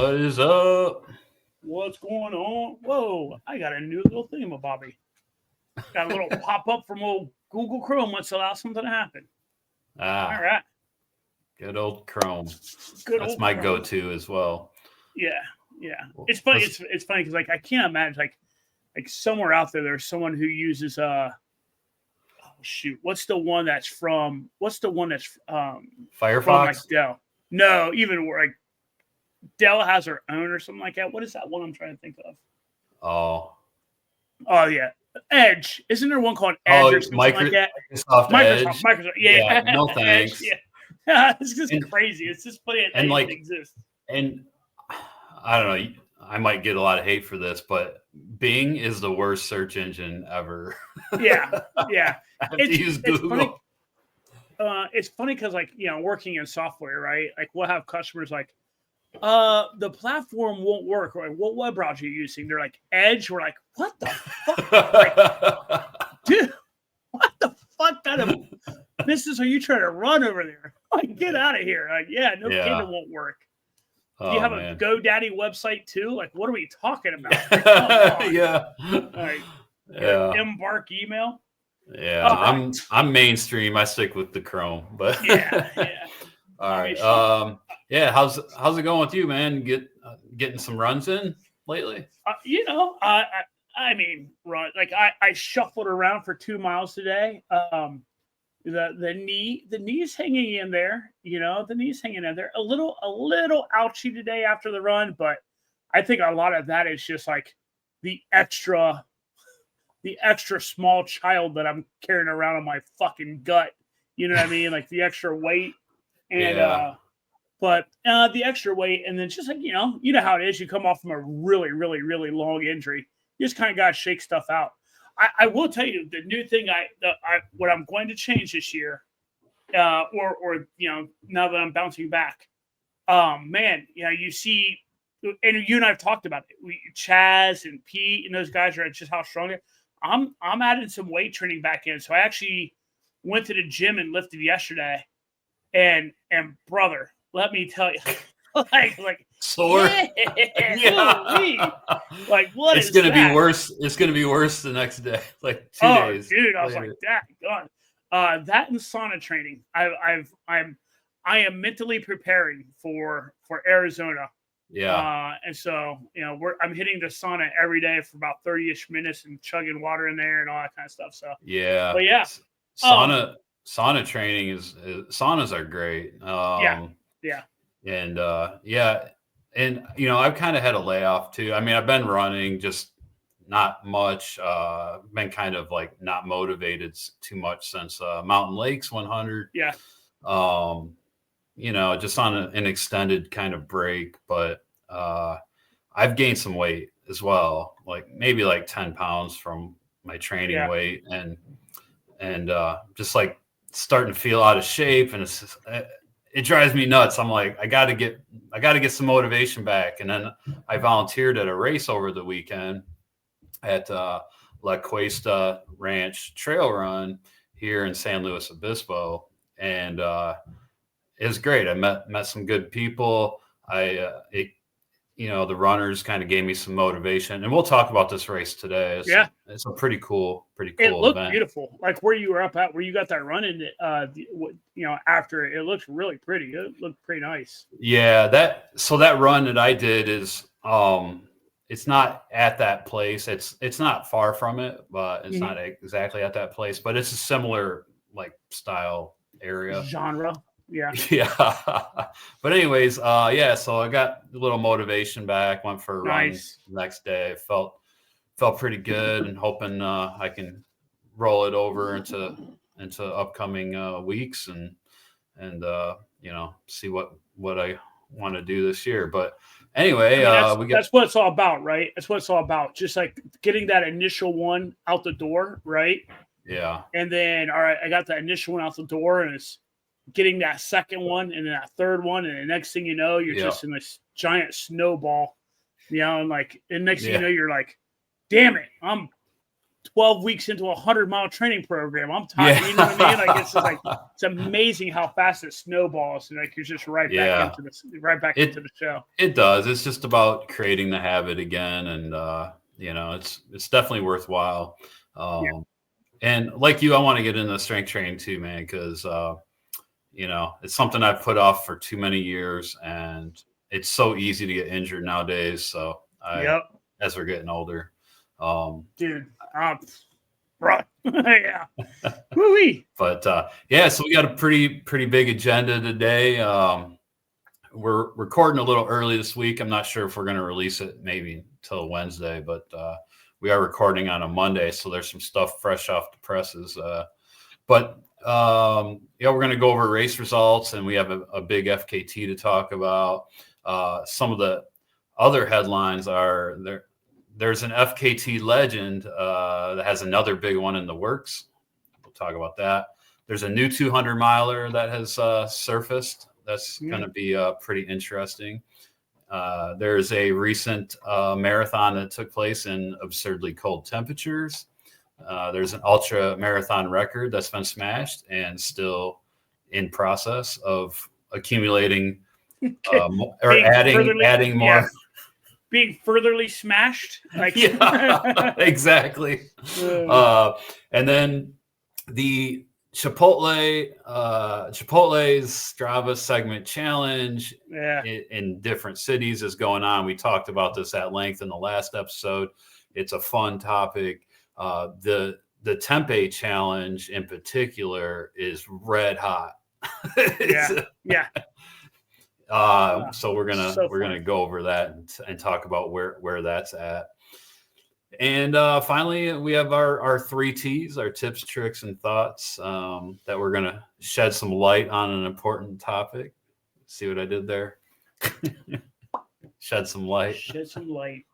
What is up? What's going on? Whoa, I got a new little thingamabobby. Got a little pop up from old Google Chrome. Let's allow something to happen. All right. Good old Chrome. That's my go-to as well. Yeah. It's funny. It's funny because like I can't imagine like somewhere out there there's someone who uses what's the one that's Firefox? From like Dell? No, even like Dell has her own or something like that. What is that one I'm trying to think of? Oh yeah. Edge. Isn't there one called Edge or something like that? Microsoft. Yeah. No thanks. Edge, yeah. It's just crazy. It's just funny that it exists. And I don't know. I might get a lot of hate for this, but Bing is the worst search engine ever. Yeah. I have to use Google. It's funny because like, working in software, right? Like we'll have customers like, the platform won't work. Or what web browser are you using? They're like Edge. We're like, what the fuck? Like, dude, what the fuck kind of business are you trying to run over there? Like, get out of here. Like, no kidding, it won't work. Do you have a GoDaddy website too? Like, what are we talking about? Like, Embark email. Yeah, I'm mainstream. I stick with the Chrome, but All right. How's it going with you, man? Getting some runs in lately? I mean, run like I shuffled around for 2 miles today. The knee's hanging in there. The knee's hanging in there. A little ouchy today after the run, but I think a lot of that is just like the extra small child that I'm carrying around on my fucking gut. You know what I mean? Like the extra weight. And but the extra weight, and then just like you know how it is. You come off from a really, really, really long injury. You just kind of got to shake stuff out. I will tell you the new thing. What I'm going to change this year, or now that I'm bouncing back, man, you see, and you and I've talked about it. Chaz and Pete and those guys are just how strong they're. I'm adding some weight training back in. So I actually went to the gym and lifted yesterday. And brother, let me tell you, like sore. Yeah. Like what it's gonna be worse. It's gonna be worse the next day, like 2 days. Dude, I was like, God. That and sauna training. I am mentally preparing for Arizona. Yeah. And so I'm hitting the sauna every day for about 30-ish minutes and chugging water in there and all that kind of stuff. So yeah. But yeah. Sauna training saunas are great. And I've kind of had a layoff too. I mean, I've been running, just not much. Been kind of like not motivated too much since Mountain Lakes 100. Yeah. Just on an extended kind of break, but I've gained some weight as well, like maybe like 10 pounds from my training weight, and just like starting to feel out of shape, and it drives me nuts. I'm like, I got to get some motivation back. And then I volunteered at a race over the weekend at La Cuesta Ranch Trail Run here in San Luis Obispo, and it was great. I met some good people. The runners kind of gave me some motivation, and we'll talk about this race today. It's a pretty cool it looked event. Beautiful. Like where you were up at, where you got that run in after it looked really pretty. It looked pretty nice. Yeah, that run that I did is it's not at that place. It's not far from it, but it's not exactly at that place, but it's a similar like style area. Genre. Yeah. But anyways, so I got a little motivation back, went for a run the next day. Felt pretty good, and hoping I can roll it over into upcoming weeks and see what I want to do this year. But anyway, that's what it's all about, right? That's what it's all about. Just like getting that initial one out the door, right? Yeah. And then, all right, I got that initial one out the door, and it's getting that second one and then that third one, and the next thing you know, you're just in this giant snowball, and next thing you know, you're like, damn it, I'm 12 weeks into a 100-mile training program. I'm tired. You know what I mean? Like it's amazing how fast it snowballs, and like you're just right back into the show. It does. It's just about creating the habit again, and it's definitely worthwhile. And like you, I want to get into strength training too, man, because it's something I've put off for too many years, and it's so easy to get injured nowadays. So as we're getting older, dude, right. Yeah. Woo-wee. But so we got a pretty big agenda today. We're recording a little early this week. I'm not sure if we're going to release it maybe till Wednesday, but we are recording on a Monday, so there's some stuff fresh off the presses. But we're going to go over race results, and we have a big FKT to talk about. Some of the other headlines are there. There's an FKT legend that has another big one in the works. We'll talk about that. There's a new 200 miler that has surfaced. That's going to be pretty interesting. There's a recent marathon that took place in absurdly cold temperatures. There's an ultra marathon record that's been smashed and still in process of accumulating or adding more. Yeah. Being furtherly smashed. Exactly. And then the Chipotle's Strava Segment Challenge in different cities is going on. We talked about this at length in the last episode. It's a fun topic. The Tempe challenge in particular is red hot. So we're gonna go over that and talk about where that's at. And finally, we have our 3 T's, our tips, tricks, and thoughts that we're gonna shed some light on an important topic. See what I did there? Shed some light. Shed some light.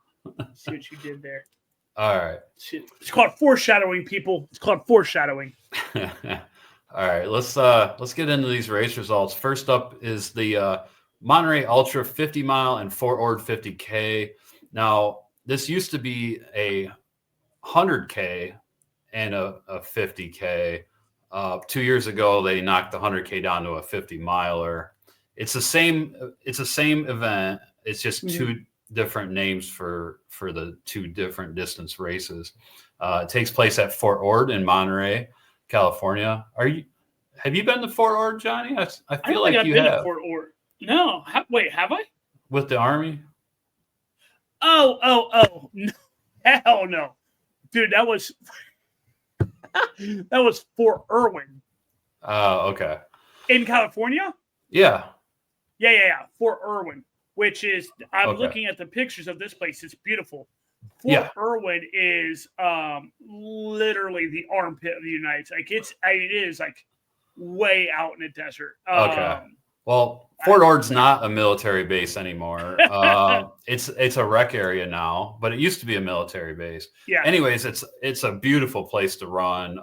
See what you did there. All right. It's called foreshadowing, people. It's called foreshadowing. All right. Let's get into these race results. First up is the Monterey Ultra 50 mile and Fort Ord 50K. Now, this used to be a 100K and a 50K. 2 years ago, they knocked the 100K down to a 50 miler. It's the same event. It's just two different names for the two different distance races. It takes place at Fort Ord in Monterey, California. Have you been to Fort Ord, Johnny? I feel like you have. To Fort Ord. No. Wait, have I? With the Army? Oh. No. Hell no. Dude, that was Fort Irwin. Oh, okay. In California? Yeah. Fort Irwin, which is, I'm looking at the pictures of this place. It's beautiful. Fort Irwin is literally the armpit of the United States. It is like way out in the desert. Okay. Well, Fort Ord's not a military base anymore. It's a rec area now, but it used to be a military base. Yeah. Anyways, it's a beautiful place to run.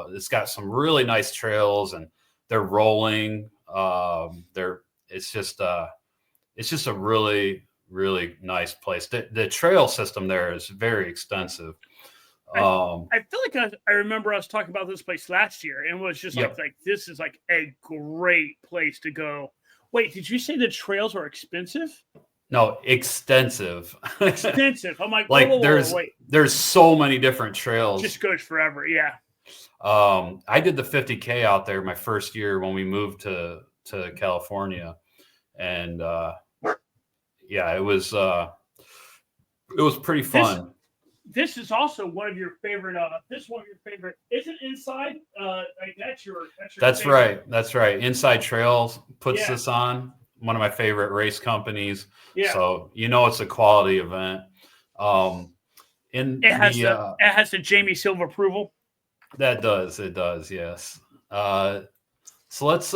It's got some really nice trails, and they're rolling. It's just a really, really nice place. The trail system there is very extensive. I feel like I remember us talking about this place last year, and it was just like this is like a great place to go. Wait, did you say the trails are expensive? No, extensive. Extensive. I'm like, there's so many different trails. Just goes forever. Yeah. I did the 50K out there my first year when we moved to California, and it was pretty fun. This is also one of your favorite. This is one of your favorite. Isn't Inside? That's your favorite. That's right. Inside Trails puts this on. One of my favorite race companies. Yeah. So it's a quality event. It has the Jamie Silva approval. It does. Yes. So let's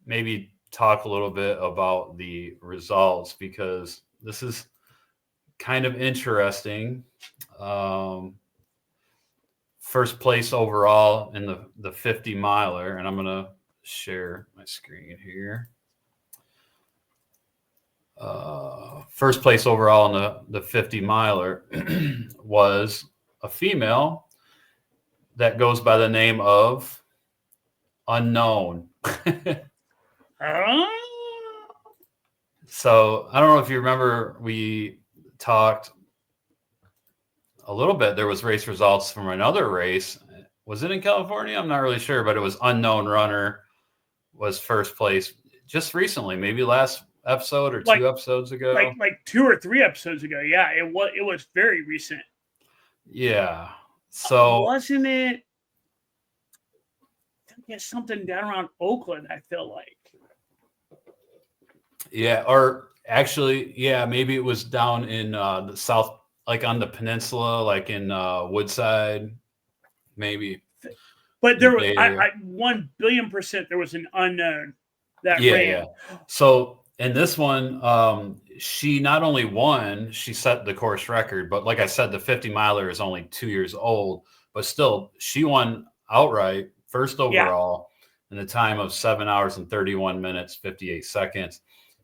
maybe talk a little bit about the results, because this is kind of interesting. First place overall in the 50 miler, and I'm going to share my screen here. First place overall in the 50 miler was a female that goes by the name of Unknown. So I don't know if you remember, we talked a little bit. There was race results from another race. Was it in California? I'm not really sure, but it was Unknown Runner was first place just recently, maybe last episode or 2 episodes ago. Like 2 or 3 episodes ago. Yeah, it was very recent. Yeah. So wasn't it? I think it's something down around Oakland, I feel like. Yeah, or actually, yeah, maybe it was down in the south, like on the peninsula, like in Woodside, maybe. But there was, I 1 billion% there was an unknown that ran. Yeah. So in this one, she not only won, she set the course record. But like I said, the 50 miler is only 2 years old, but still, she won outright, first overall, in the time of 7 hours and 31 minutes, 58 seconds.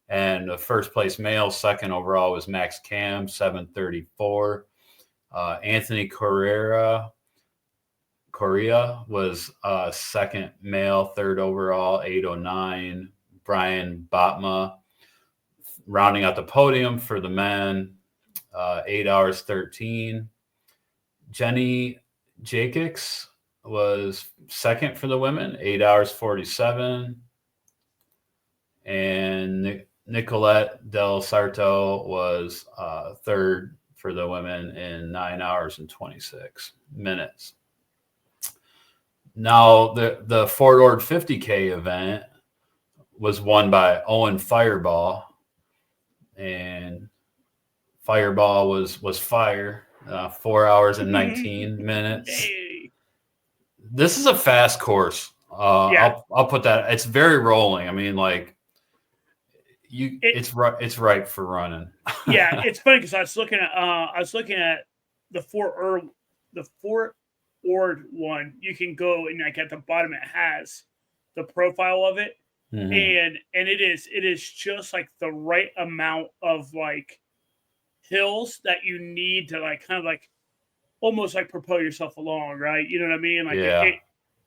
And the first place male, second overall, was Max Cam, 7:34. Anthony Correa was second male, third overall, 8:09. Brian Botma rounding out the podium for the men, 8 hours 13. Jenny Jakix was second for the women, 8 hours 47. And Nicolette Del Sarto was third for the women in 9 hours and 26 minutes. Now, the Fort Ord 50K event was won by Owen Fireball, and Fireball was fire, 4 hours and 19 minutes. This is a fast course. I'll put that. It's very rolling. I mean, like, it's ripe for running. Yeah, it's funny because I was looking at the Fort Ord one. You can go and like at the bottom it has the profile of it, and it is just like the right amount of like hills that you need to like kind of like almost like propel yourself along, right? You know what I mean? Like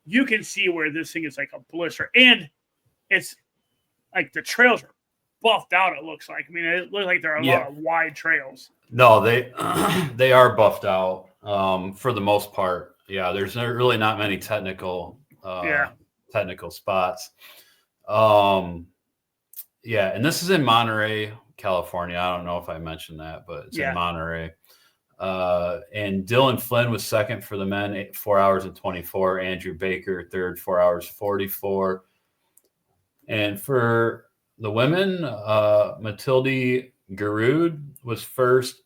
you can see where this thing is like a blister, and it's like the trails are buffed out. It looks like. I mean, it looks like there are a lot of wide trails. No, they are buffed out for the most part. Yeah, there's really not many technical spots. And this is in Monterey, California. I don't know if I mentioned that, but it's in Monterey. And Dylan Flynn was second for the men, 4 hours and 24. Andrew Baker, third, 4 hours 44. And for the women, Matilde Giroud was first,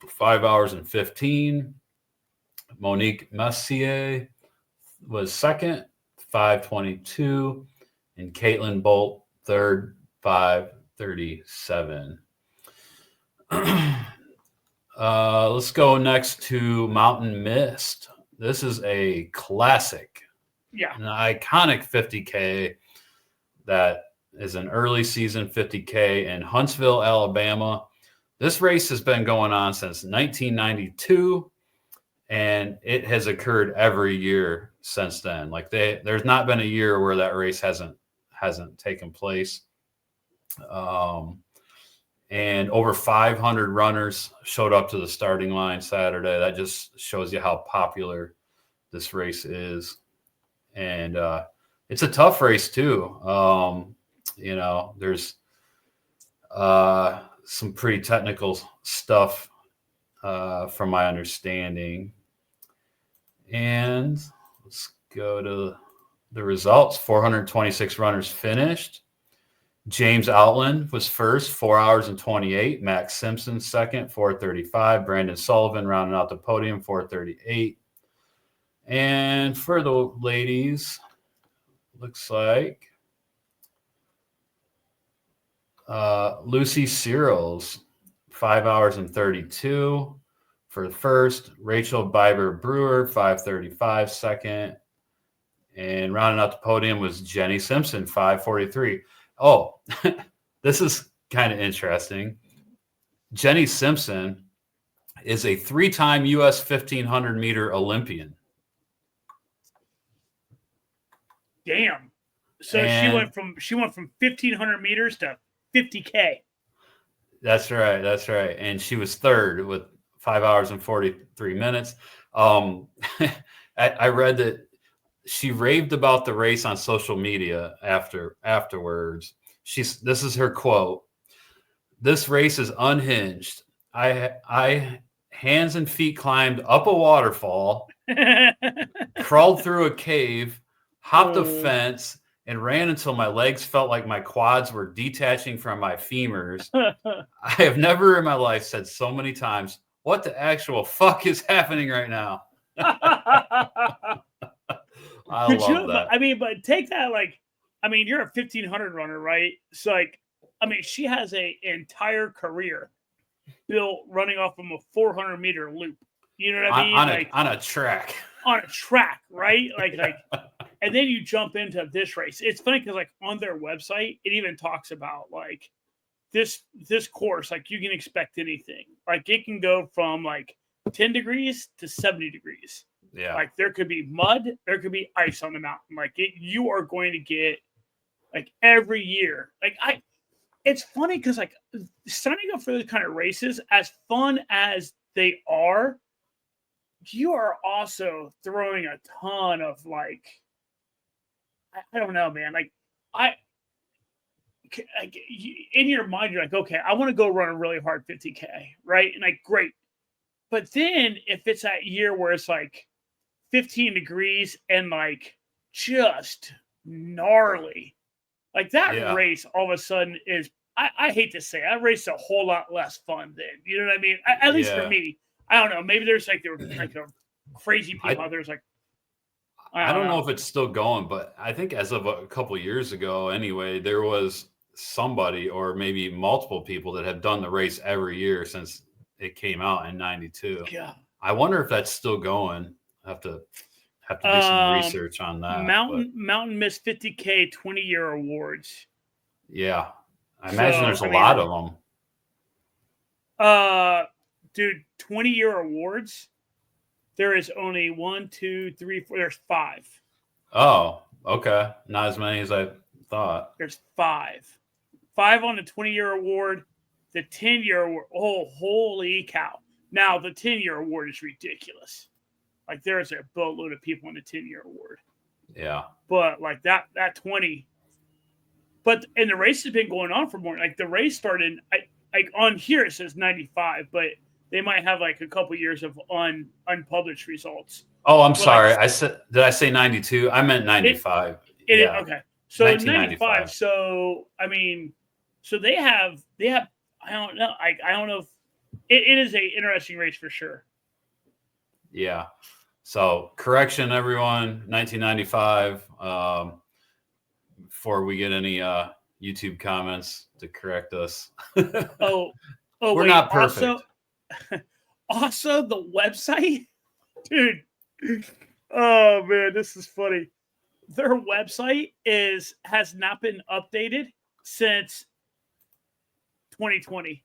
5 hours and 15. Monique Messier was second, 5:22. And Caitlin Bolt, third, 5:37. Let's go next to Mountain Mist. This is a classic, an iconic 50K that is an early season 50K in Huntsville, Alabama. This race has been going on since 1992, and it has occurred every year since then. Like there's not been a year where that race hasn't taken place. And over 500 runners showed up to the starting line Saturday. That just shows you how popular this race is. And it's a tough race too. There's some pretty technical stuff from my understanding. And let's go to the results. 426 runners finished. James Outland was first, 4 hours and 28. Max Simpson second, 4:35. Brandon Sullivan rounding out the podium, 4:38. And for the ladies, looks like Lucy Searles, 5 hours and 32 for the first. Rachel Biber Brewer, 5:35 second. And rounding out the podium was Jenny Simpson, 5:43. Oh, this is kind of interesting. Jenny Simpson is a 3-time U.S. 1,500-meter Olympian. Damn. So she went from 1,500 meters to 50K. That's right. That's right. And she was third with 5 hours and 43 minutes. I read that she raved about the race on social media afterwards. This is her quote. "This race is unhinged. I hands and feet climbed up a waterfall, crawled through a cave, hopped a fence, and ran until my legs felt like my quads were detaching from my femurs. I have never in my life said so many times, what the actual fuck is happening right now?" I love that. I mean, but take that you're a 1,500 runner, right? So she has an entire career built running off of a 400-meter loop. You know what I mean? On a track. On a track, right? And then you jump into this race. It's funny because on their website, it even talks about this course. You can expect anything. It can go from 10 degrees to 70 degrees. Yeah. There could be mud, there could be ice on the mountain. You are going to get every year. It's funny because signing up for those kind of races, as fun as they are, you are also throwing a ton of I don't know, man. In your mind, you're okay, I want to go run a really hard 50K, right? And great. But then if it's that year where it's 15 degrees and just gnarly, that race all of a sudden is, I hate to say, that race is a whole lot less fun then. You know what I mean? At least for me. I don't know. Maybe there's there were a crazy people out there. I don't know if it's still going, but I think as of a couple of years ago, anyway, there was somebody or maybe multiple people that have done the race every year since it came out in '92. Yeah. I wonder if that's still going. I have to do some research on that. Mountain Miss 50K 20-year awards. Yeah, I imagine there's a lot of them. Dude, 20-year awards. There is only 1, 2, 3, 4. There's 5. Oh, okay. Not as many as I thought. There's 5. 5 on the 20-year award. The 10-year award. Oh, holy cow! Now the 10-year award is ridiculous. There's a boatload of people in the 10-year award. Yeah. But that 20. But and the race has been going on for more. The race started. On here it says 95, but they might have a couple years of unpublished results. Oh, I'm sorry. Did I say 92? I meant 95. Yeah. Okay. So 95. So so they have. I don't know. I don't know if it is a interesting race for sure. Yeah. So correction, everyone. 1995. Before we get any YouTube comments to correct us. We're not perfect. Also, the website, dude. Oh man, this is funny. Their website has not been updated since 2020.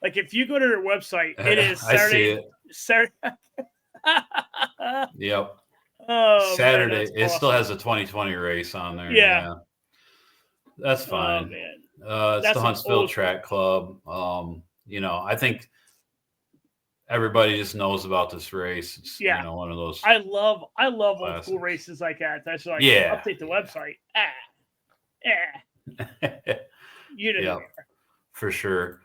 If you go to their website, it is Saturday. I see it. Saturday. Yep. Oh, Saturday. Man, it still has a 2020 race on there. Yeah. That's fine. Oh, man. It's the Huntsville Track Club. I think everybody just knows about this race. It's, one of those. I love old school races like that. That's update the website. For sure.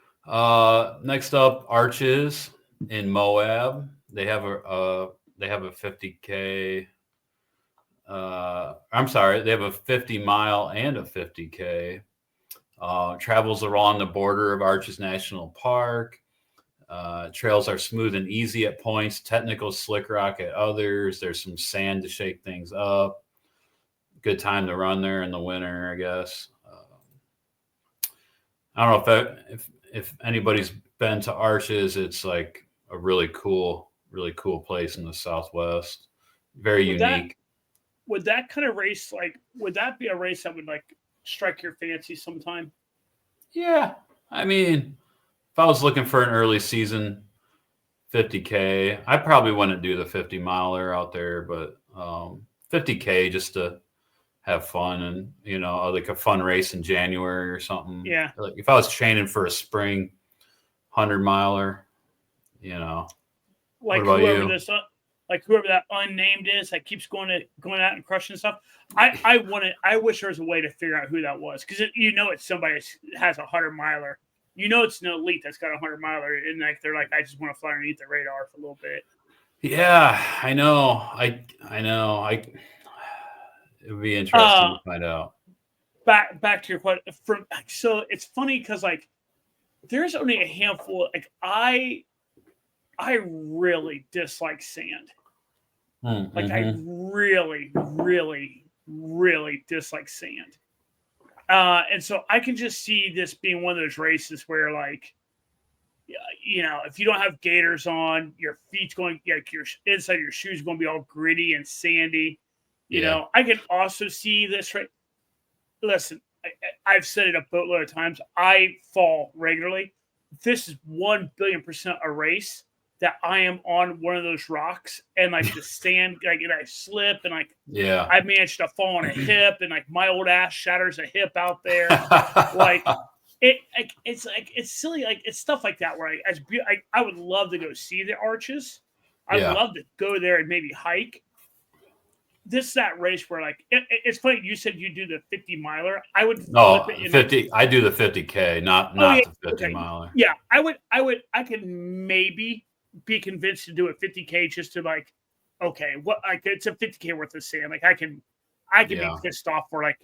Next up, Arches in Moab. They have a 50K. I'm sorry, they have a 50-mile and a 50K. Travels along the border of Arches National Park. Trails are smooth and easy at points, technical slick rock at others. There's some sand to shake things up. Good time to run there in the winter, I guess. I don't know if anybody's been to Arches. It's a really cool place in the Southwest. Very unique. Would that kind of race would that be a race that would strike your fancy sometime? Yeah, if I was looking for an early season 50K. I probably wouldn't do the 50 miler out there, but 50K just to have fun and, like a fun race in January or something. Yeah. Like if I was training for a spring 100 miler, Like what about whoever you? whoever that unnamed is that keeps going out and crushing stuff. I wish there was a way to figure out who that was, because it's somebody that has 100 miler. It's an elite that's got 100 miler, and like they're like, I just want to fly underneath the radar for a little bit. Yeah, I know. I know. It would be interesting to find out. Back to your question. So it's funny because like there's only a handful. Like I really dislike sand. Mm-hmm. Like I really, really, really dislike sand. And so I can just see this being one of those races where, like, if you don't have gaiters on, your feet's going, like your inside of your shoes going to be all gritty and sandy. I can also see this. Right? Listen, I've said it a boatload of times. I fall regularly. This is 1,000,000,000% a race that I am on one of those rocks and like the sand, like, and I slip and like, I managed to fall on a hip and like my old ass shatters a hip out there. Like it's silly. Like it's stuff like that where I would love to go see the arches. I'd love to go there and maybe hike. This is that race where like it's funny. You said you do the 50 miler. I would flip it in 50. I do the 50K, not the 50 miler. Yeah, I could maybe be convinced to do a 50K just to like, okay, what, like it's a 50K worth of sand. Like I can be pissed off for like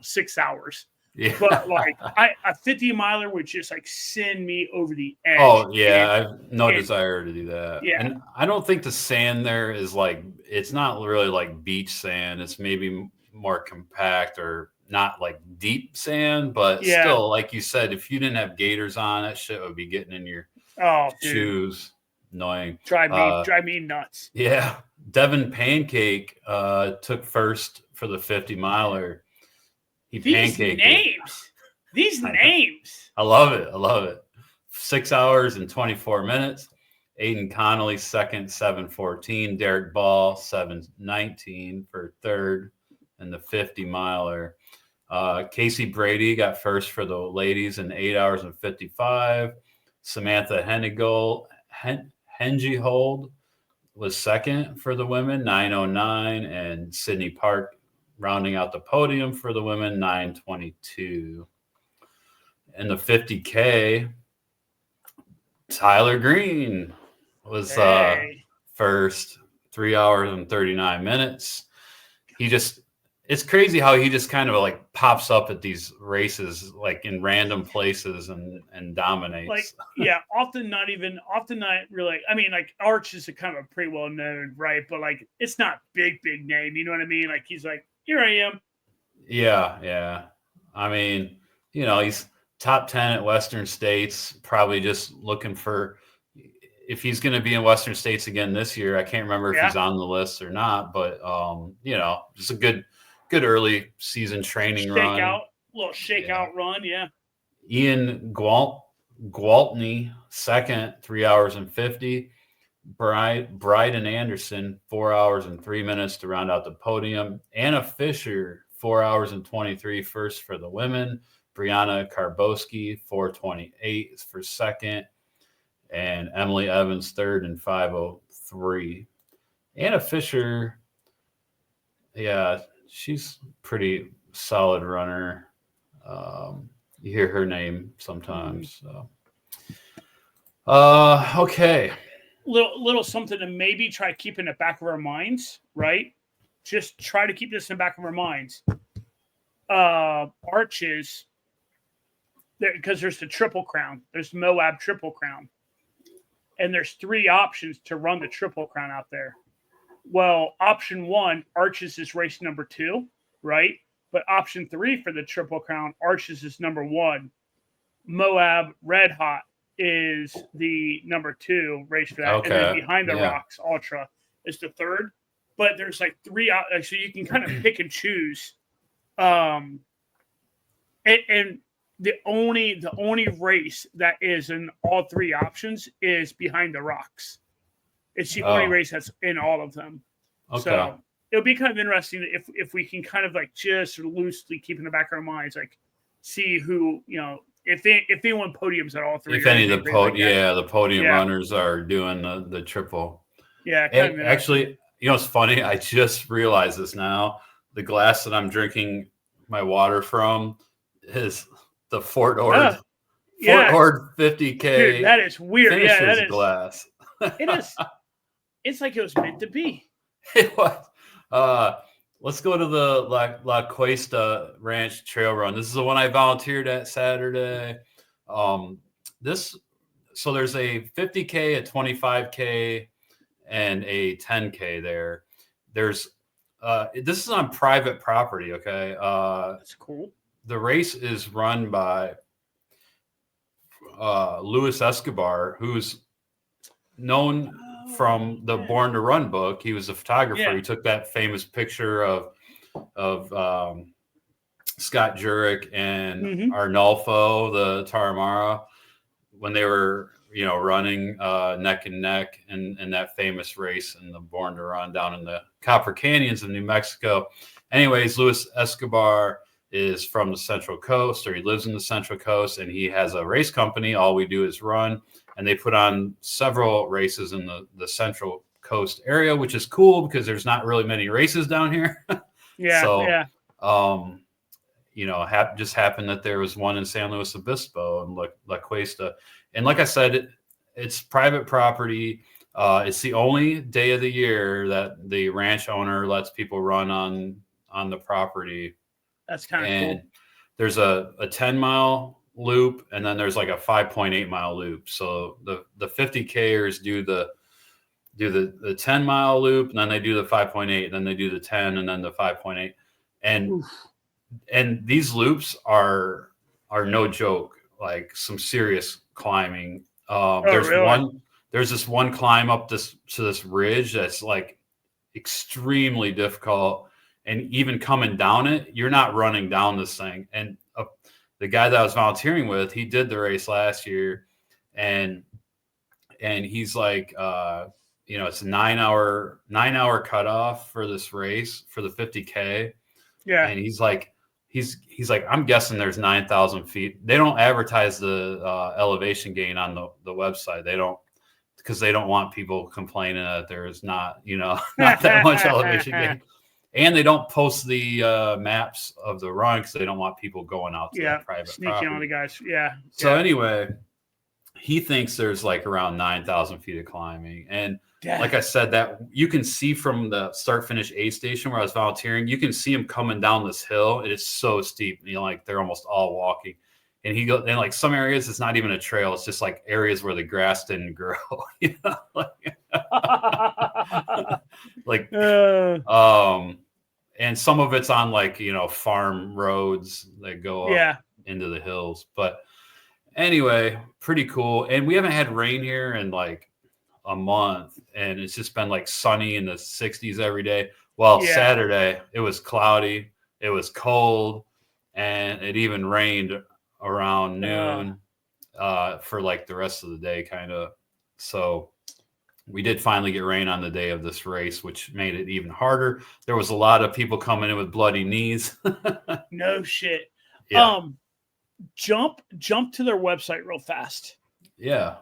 6 hours. Yeah. But like a 50 miler would just like send me over the edge. Oh yeah, I have no desire to do that. Yeah. And I don't think the sand there is like, it's not really like beach sand. It's maybe more compact or not like deep sand, but still, like you said, if you didn't have gaiters on, that shit would be getting in your shoes. Annoying. Drive me nuts. Yeah. Devin Pancake took first for the 50 miler. These names. I love it. 6 hours and 24 minutes. Aiden Connolly second, 7:14. Derek Ball 7:19 for third in the 50 miler. Casey Brady got first for the ladies in 8 hours and 55. Samantha Hengehold was second for the women, 9:09, and Sydney Park rounding out the podium for the women, 9:22. In the 50K, Tyler Green was first, 3 hours and 39 minutes. It's crazy how he just kind of like pops up at these races, like in random places and dominates. Like, yeah, often not really. I mean, like Arch is kind of a pretty well known, right? But like, it's not big name. You know what I mean? Like, he's like, here I am. Yeah. I mean, he's top 10 at Western States, probably just looking for, if he's going to be in Western States again this year. I can't remember if he's on the list or not, but just a good early season training run. Little shakeout run, yeah. Ian Gwaltney second, 3 hours and 50. Bryden Anderson 4 hours and 3 minutes to round out the podium. Anna Fisher 4 hours and 23 first for the women. Brianna Karboski 4:28 for second, and Emily Evans third in 5:03. Anna Fisher, yeah, she's pretty solid runner. You hear her name sometimes. So. Okay. Little something to maybe try to keep in the back of our minds, right? Just try to keep this in the back of our minds. Arches, because there's the Triple Crown. There's Moab Triple Crown. And there's 3 options to run the Triple Crown out there. Well, option 1, Arches is race number 2, right? But option 3 for the Triple Crown, Arches is number 1. Moab Red Hot is the number 2 race for that. Okay. And then Behind the Rocks Ultra is the 3rd. But there's like 3, so you can kind of pick and choose. And the only race that is in all three options is Behind the Rocks. It's the only race that's in all of them. Okay. So it'll be kind of interesting if we can kind of like just loosely keep in the back of our minds, like see who, if they won podiums at all three. If any of the the podium runners are doing the triple. Yeah. Actually, it's funny. I just realized this now. The glass that I'm drinking my water from is the Fort Ord 50K. Dude, that is weird. Yeah, that is glass. It is. It's like it was meant to be. It was. Let's go to the La Cuesta Ranch Trail Run. This is the one I volunteered at Saturday. So there's a 50K, a 25K, and a 10K there. There's this is on private property. Okay. That's cool. The race is run by Luis Escobar, who's known from the Born to Run book. He was a photographer. Yeah. He took that famous picture of Scott Jurek and Arnulfo, the Tarahumara, when they were running neck and neck in that famous race in the Born to Run down in the Copper Canyons of New Mexico. Anyways, Luis Escobar is from the Central Coast, or he lives in the Central Coast, and he has a race company. All we do is run, and they put on several races in the Central Coast area, which is cool because there's not really many races down here. Just happened that there was one in San Luis Obispo and La Cuesta. And like I said, it's private property. It's the only day of the year that the ranch owner lets people run on the property. That's kind of cool. There's a 10-mile loop, and then there's like a 5.8-mile loop. So the 50Kers do the 10-mile loop, and then they do the 5.8, then they do the 10, and then the 5.8. And these loops are no joke, like some serious climbing. There's this one climb up to this ridge that's like extremely difficult, and even coming down it, you're not running down this thing. And the guy that I was volunteering with, he did the race last year, and he's like, it's a 9-hour cutoff for this race for the 50K. Yeah. And he's like, I'm guessing there's 9,000 feet. They don't advertise the elevation gain on the website. They don't, because they don't want people complaining that there's not that much elevation gain. And they don't post the maps of the run because they don't want people going out to the private sneaking property. on the guys. Yeah. So anyway, he thinks there's like around 9,000 feet of climbing. And like I said, that you can see from the start finish aid station where I was volunteering, you can see him coming down this hill. It is so steep. Like they're almost all walking. And he goes, and like some areas, it's not even a trail. It's just like areas where the grass didn't grow. And some of it's on like, farm roads that go up into the hills. But anyway, pretty cool. And we haven't had rain here in like a month, and it's just been like sunny in the 60s every day. Well, Saturday it was cloudy, it was cold, and it even rained around noon for like the rest of the day kind of. So we did finally get rain on the day of this race, which made it even harder. There was a lot of people coming in with bloody knees. No shit. Yeah. Jump to their website real fast. Yeah.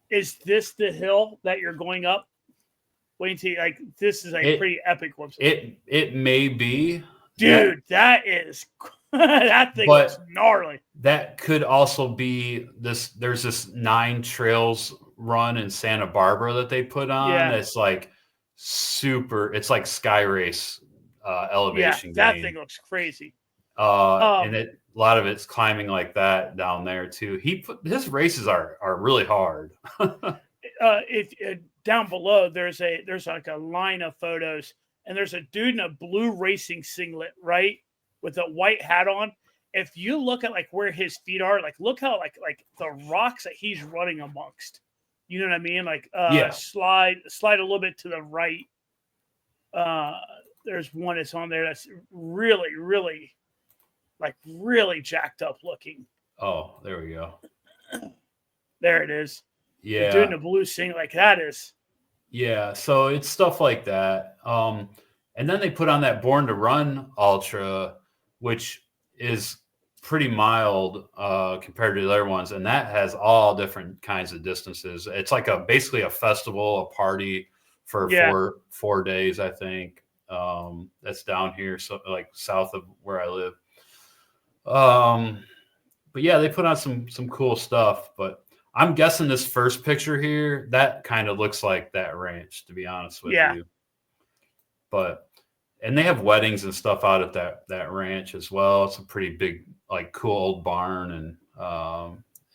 Is this the hill that you're going up? Wait until this is a pretty epic website. It may be. Dude, that is that thing is gnarly. That could also be this. There's this 9 Trails run in Santa Barbara that they put on. Yeah. It's like super. It's like Sky Race elevation. Yeah, that thing looks crazy. And a lot of it's climbing like that down there too. His races are really hard. If down below there's like a line of photos, and there's a dude in a blue racing singlet, right, with a white hat on. If you look at like where his feet are, like look how like the rocks that he's running amongst. You know what I mean? Like slide a little bit to the right. There's one that's on there that's really, really, like really jacked up looking. Oh, there we go. There it is. Yeah. Doing the blue sing like that is. Yeah. So it's stuff like that. And then they put on that Born to Run Ultra, which is pretty mild compared to the other ones. And that has all different kinds of distances. It's like basically a festival, a party for 4 days, I think. That's down here, so like south of where I live. But yeah, they put on some cool stuff. But I'm guessing this first picture here, that kind of looks like that ranch, to be honest with you. But and they have weddings and stuff out at that ranch as well. It's a pretty big, like, cool old barn, and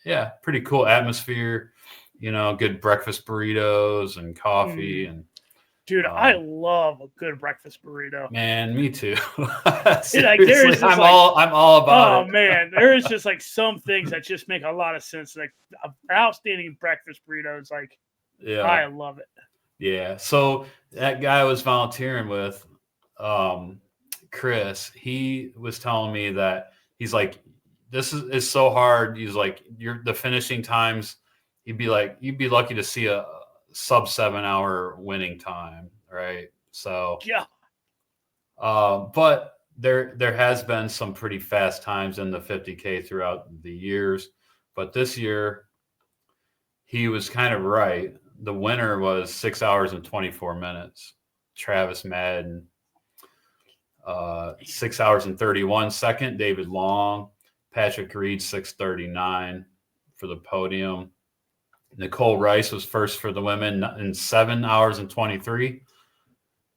yeah, pretty cool atmosphere. You know, good breakfast burritos and coffee and. Dude, I love a good breakfast burrito. Man, me too. Like, I'm all about it. Oh man, there is just like some things that just make a lot of sense. Like outstanding breakfast burritos, like I love it. Yeah. So that guy I was volunteering with, Chris, he was telling me that he's like, this is so hard. He's like, the finishing times, you'd be lucky to see a sub 7 hour winning time, right? So yeah. But there has been some pretty fast times in the 50K throughout the years, but this year he was kind of right. The winner was 6 hours and 24 minutes. Travis Madden, 6 hours and 31. Second, David Long. Patrick Reed, 6:39 for the podium. Nicole Rice was first for the women in 7 hours and 23.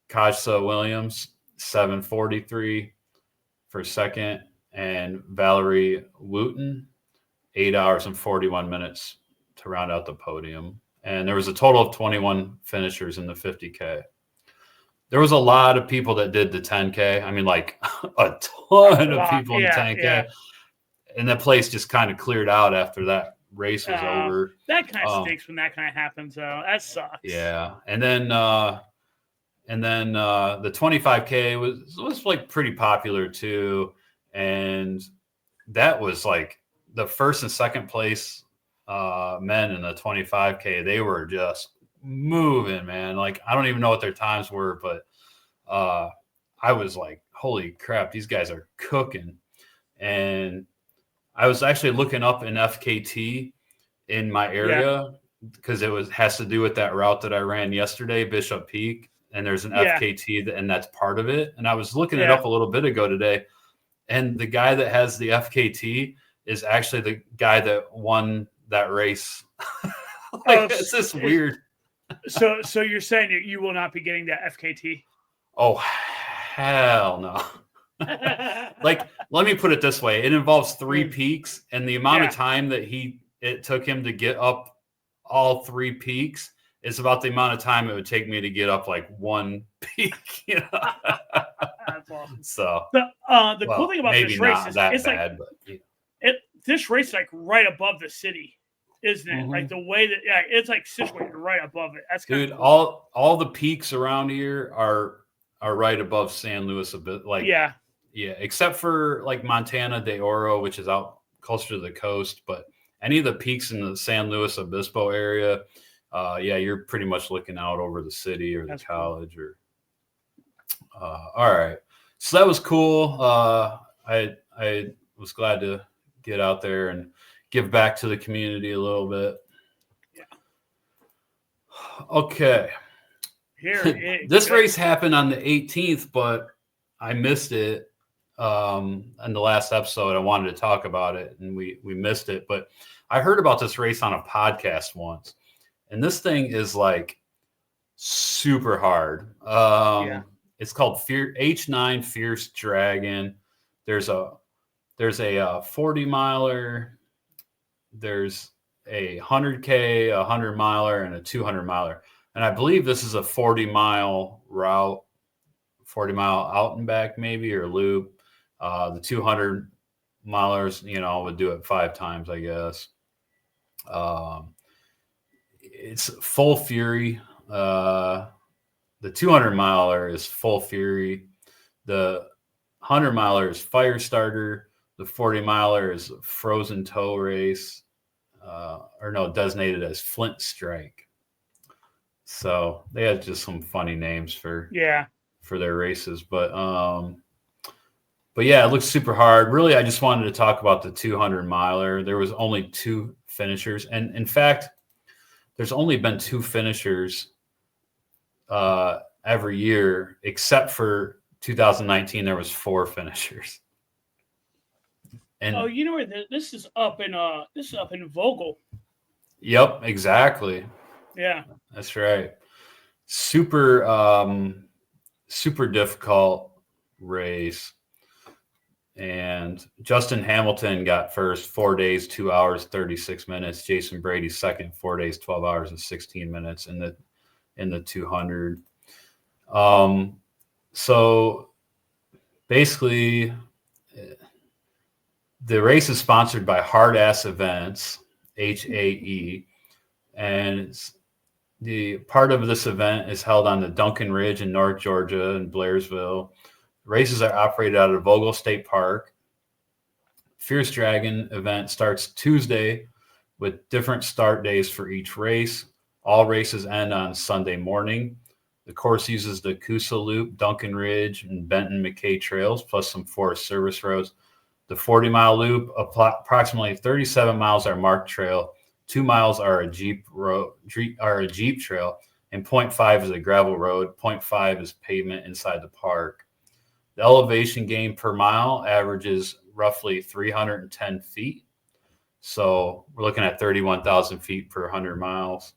Kajsa Williams, 7:43 for second. And Valerie Wooten, 8 hours and 41 minutes to round out the podium. And there was a total of 21 finishers in the 50K. There was a lot of people that did the 10K. I mean, like a ton of people in the 10K. Yeah. And the place just kind of cleared out after that race was over. That kind of stinks when that kind of happens, though. That sucks. Yeah. And then the 25K was like pretty popular too. And that was like the first and second place men in the 25K. They were just moving, man. Like, I don't even know what their times were, but I was like, holy crap, these guys are cooking. And I was actually looking up an FKT in my area because has to do with that route that I ran yesterday, Bishop Peak, and there's an FKT and that's part of it. And I was looking it up a little bit ago today, and the guy that has the FKT is actually the guy that won that race. It's just weird. So you're saying you will not be getting that FKT? Oh, hell no. Like, let me put it this way. It involves 3 peaks, and the amount of time that it took him to get up all 3 peaks is about the amount of time it would take me to get up like 1 peak. You know? That's awesome. So the cool thing about this race is it's bad, but this race is like right above the city, isn't it? Mm-hmm. Like the way that it's like situated right above it. That's dude. Cool. All the peaks around here are right above San Luis a bit. Like yeah, except for like Montana de Oro, which is out closer to the coast. But any of the peaks in the San Luis Obispo area, you're pretty much looking out over the city or the college. Cool. Or all right, so that was cool. I was glad to get out there and give back to the community a little bit. Yeah. Okay. This race happened on the 18th, but I missed it. In the last episode, I wanted to talk about it, and we missed it. But I heard about this race on a podcast once, and this thing is like super hard. It's called H9 Fierce Dragon. There's a 40 miler, there's a 100K, a 100 miler, and a 200 miler. And I believe this is a 40-mile route, 40-mile out and back maybe, or loop. The 200 milers, would do it 5 times, I guess. It's full fury. The 200 miler is full fury. The 100 miler is fire starter. The 40 miler is a frozen toe race, designated as Flint Strike. So they had just some funny names for their races, but yeah, it looks super hard. Really, I just wanted to talk about the 200 miler. There was only 2 finishers, and in fact, there's only been 2 finishers every year, except for 2019. There was 4 finishers. And you know where this is up in Vogel. Yep, exactly. Yeah, that's right. Super difficult race. And Justin Hamilton got first, 4 days, 2 hours, 36 minutes. Jason Brady second, 4 days, 12 hours and 16 minutes in the 200. So basically, the race is sponsored by Hard Ass Events, HAE, and the part of this event is held on the Duncan Ridge in North Georgia and Blairsville. Races are operated out of Vogel State Park. Fierce Dragon event starts Tuesday with different start days for each race. All races end on Sunday morning. The course uses the Coosa Loop, Duncan Ridge, and Benton McKay trails, plus some Forest Service roads. The 40-mile loop, approximately 37 miles are marked trail, 2 miles are a Jeep trail, and 0.5 is a gravel road. 0.5 is pavement inside the park. The elevation gain per mile averages roughly 310 feet. So we're looking at 31,000 feet per 100 miles.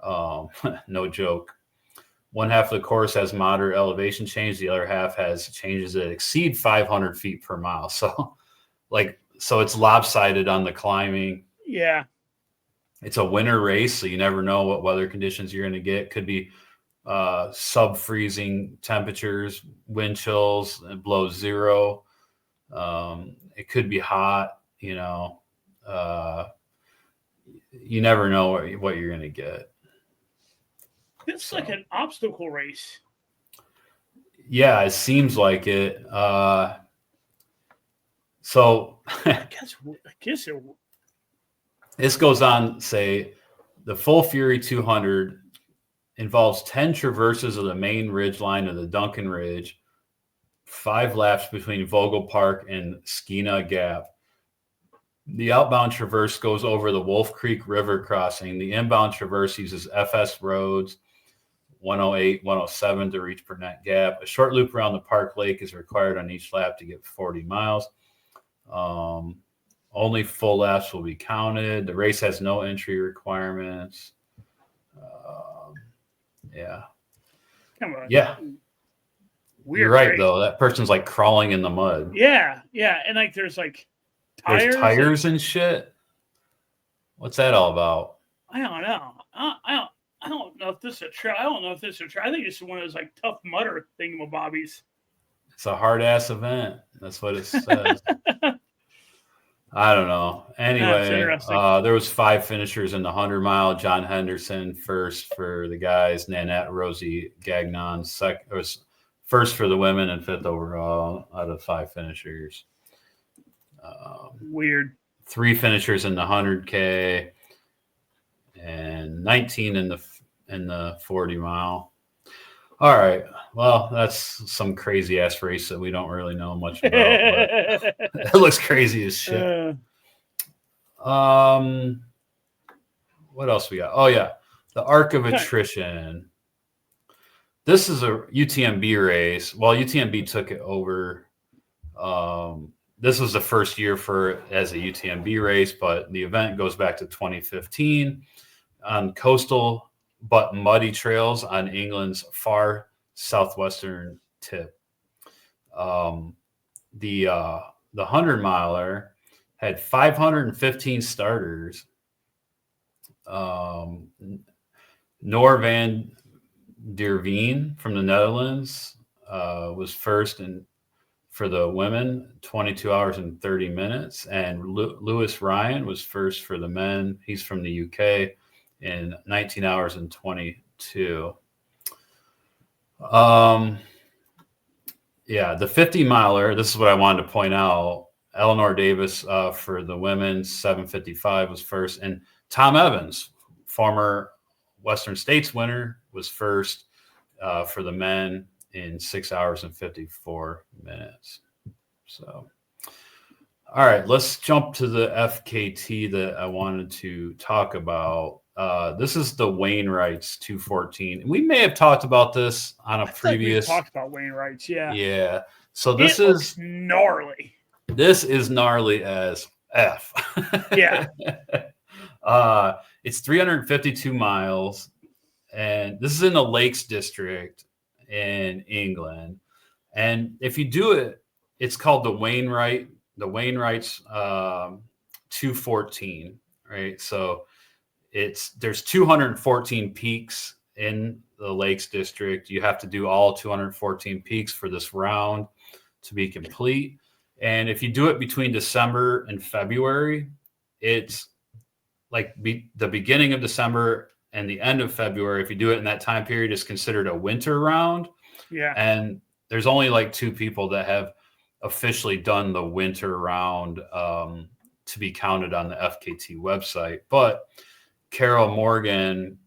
No joke. One half of the course has moderate elevation change. The other half has changes that exceed 500 feet per mile. So it's lopsided on the climbing. Yeah. It's a winter race, so you never know what weather conditions you're going to get. Could be sub-freezing temperatures, wind chills, it blows 0. It could be hot, you never know what you're going to get. It's like an obstacle race. Yeah, it seems like it. So I guess it. This goes on, say, the Full Fury 200 involves 10 traverses of the main ridge line of the Duncan Ridge, 5 laps between Vogel Park and Skeena Gap. The outbound traverse goes over the Wolf Creek River crossing. The inbound traverse uses FS roads 108, 107 to reach Burnett Gap. A short loop around the Park Lake is required on each lap to get 40 miles. Only full laps will be counted. The race has no entry requirements. Yeah. Come on. Yeah. Weird You're right, race. though. That person's like crawling in the mud. Yeah. And like there's like tires. There's tires and shit. What's that all about? I don't know. I don't know if this is a trail. I don't know if this is a trail. I think it's one of those like Tough Mudder thingamabobbies. It's a hard ass event. That's what it says. I don't know. Anyway, there was 5 finishers in the 100-mile. John Henderson first for the guys. Nanette Rosie Gagnon was first for the women and 5th overall out of 5 finishers. Weird. 3 finishers in the 100K and 19 in the 40-mile. All right. Well, that's some crazy ass race that we don't really know much about. But it looks crazy as shit. What else we got? Oh yeah, the Arc of Attrition. This is a UTMB race. Well, UTMB took it over. This was the first year as a UTMB race, but the event goes back to 2015 on coastal but muddy trails on England's far southwestern tip. The 100-miler had 515 starters. Noor van der Veen from the Netherlands was first for the women, 22 hours and 30 minutes. And Lewis Ryan was first for the men. He's from the UK in 19 hours and 22. Yeah, the 50-miler, this is what I wanted to point out. Eleanor Davis for the women, 7:55 was first. And Tom Evans, former Western States winner, was first for the men in 6 hours and 54 minutes. So, all right, let's jump to the FKT that I wanted to talk about. This is the Wainwrights 214. We may have talked about this on a previous. We talked about Wainwrights, yeah. Yeah. So this is gnarly. This is gnarly as F. Yeah. It's 352 miles, and this is in the Lakes District in England. And if you do it, it's called the Wainwrights 214, right? So there's 214 peaks in the Lakes District. You have to do all 214 peaks for this round to be complete. And if you do it between December and February, it's like the beginning of December and the end of February. If you do it in that time period, it's considered a winter round. Yeah. And there's only like 2 people that have officially done the winter round to be counted on the FKT website. But Carol Morgan,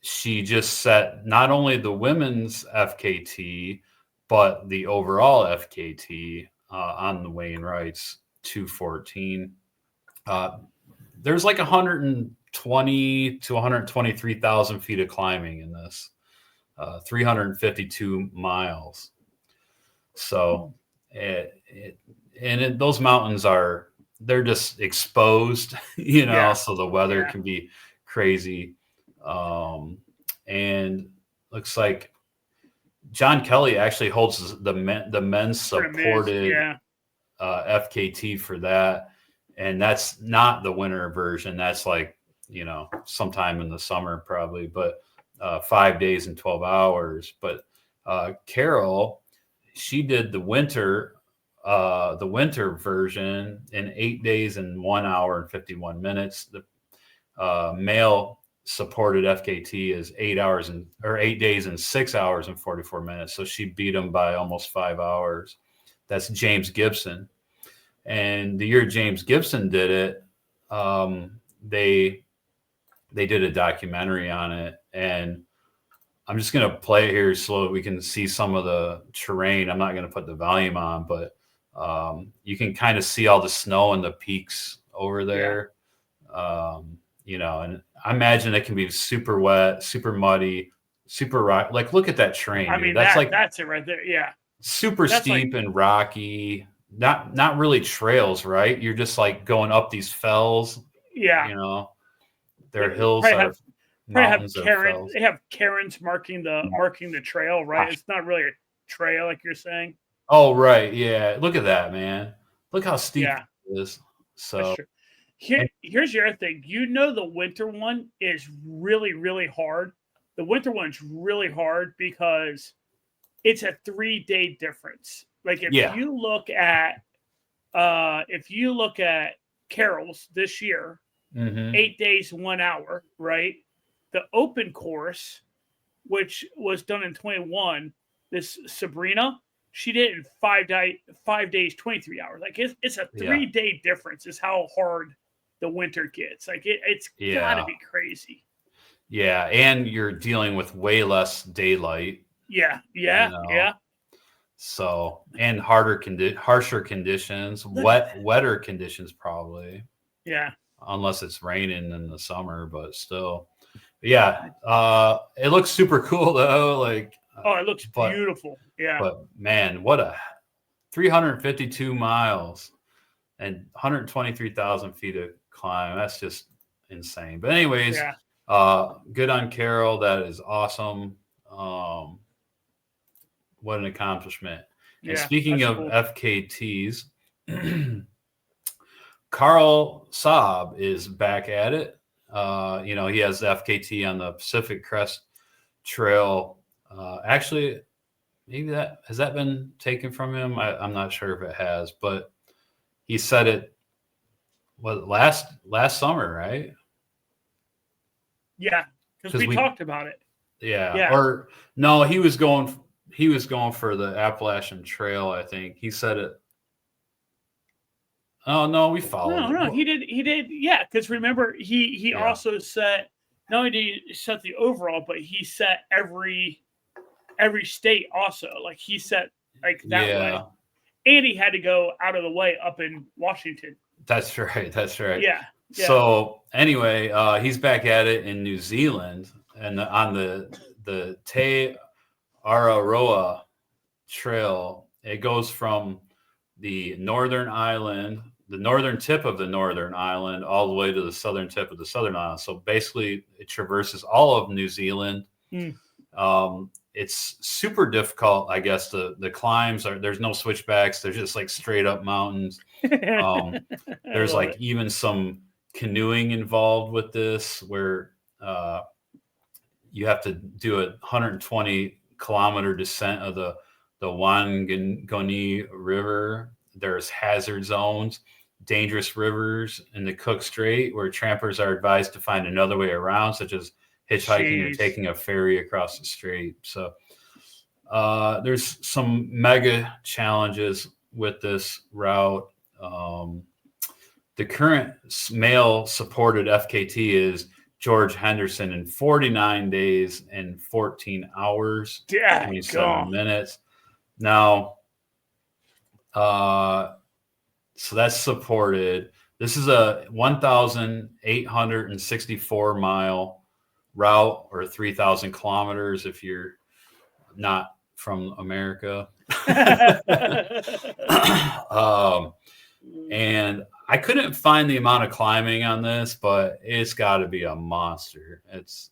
she just set not only the women's FKT, but the overall FKT on the Wainwrights 214. There's like 120 to 123,000 feet of climbing in this, 352 miles. So those mountains they're just exposed, so the weather can be crazy. And looks like John Kelly actually holds the men's supported FKT for that. And that's not the winter version. That's like, sometime in the summer probably, but 5 days and 12 hours. But Carol, she did the winter version in 8 days and 1 hour and 51 minutes. The male supported FKT is 8 days and 6 hours and 44 minutes. So she beat him by almost 5 hours. That's James Gibson. And the year James Gibson did it, they did a documentary on it. And I'm just going to play it here so we can see some of the terrain. I'm not going to put the volume on, but you can kind of see all the snow and the peaks over there. And I imagine it can be super wet, super muddy, super rock. Like, look at that terrain. I mean, that's it right there. Yeah. Super steep and rocky. Not really trails, right? You're just like going up these fells. Yeah. Their hills are mountains of fells. They have cairns marking the trail, right? It's not really a trail like you're saying. Oh, right. Yeah. Look at that, man. Look how steep it is. So here's the other thing. The winter one is really, really hard. The winter one's really hard because it's a 3-day difference. Like if you look at Carol's this year, 8 days, 1 hour, right? The open course, which was done in 21, this Sabrina, she did it in 5 days, 23 hours. Like it's a 3-day difference is how hard the winter gets. Like it's gotta be crazy. Yeah. And you're dealing with way less daylight. Yeah. So, and harsher conditions, wetter conditions probably. Yeah. Unless it's raining in the summer, but still. Yeah. It looks super cool though. Like, it looks beautiful. Yeah. But man, what a 352 miles and 123,000 feet of climb. That's just insane. But anyways, good on Carol. That is awesome. What an accomplishment. And speaking of cool. FKTs, Karel Sabbe is back at it. He has the FKT on the Pacific Crest Trail. Actually, maybe has that been taken from him? I'm not sure if it has, but he said it last summer, right? Yeah, because we talked about it. Yeah. Or no, he was going for the Appalachian Trail, I think. He said it. Oh no, we followed No, it. he did. Yeah, because remember, he Yeah. also set, not only did he set the overall, but he set every state also. Like he set like that way, Yeah, and he had to go out of the way up in Washington. that's right. That's right. Yeah, yeah. So anyway, he's back at it in New Zealand and on the Te-Araroa Trail. It goes from the northern island, the northern tip of the northern island, all the way to the southern tip of the southern island. So basically, it traverses all of New Zealand. Mm. It's super difficult, I guess. The climbs there's no switchbacks. There's just like straight up mountains. There's like even some canoeing involved with this, where you have to do a 120-kilometer descent of the Wangoni River. There's hazard zones, dangerous rivers in the Cook Strait, where trampers are advised to find another way around, such as hitchhiking or taking a ferry across the strait. So there's some mega challenges with this route. The current male supported FKT is George Henderson in 49 days and 14 hours, 27 minutes. Now, so that's supported. This is a 1,864 mile route, or 3,000 kilometers if you're not from America. And I couldn't find the amount of climbing on this, but it's got to be a monster. It's,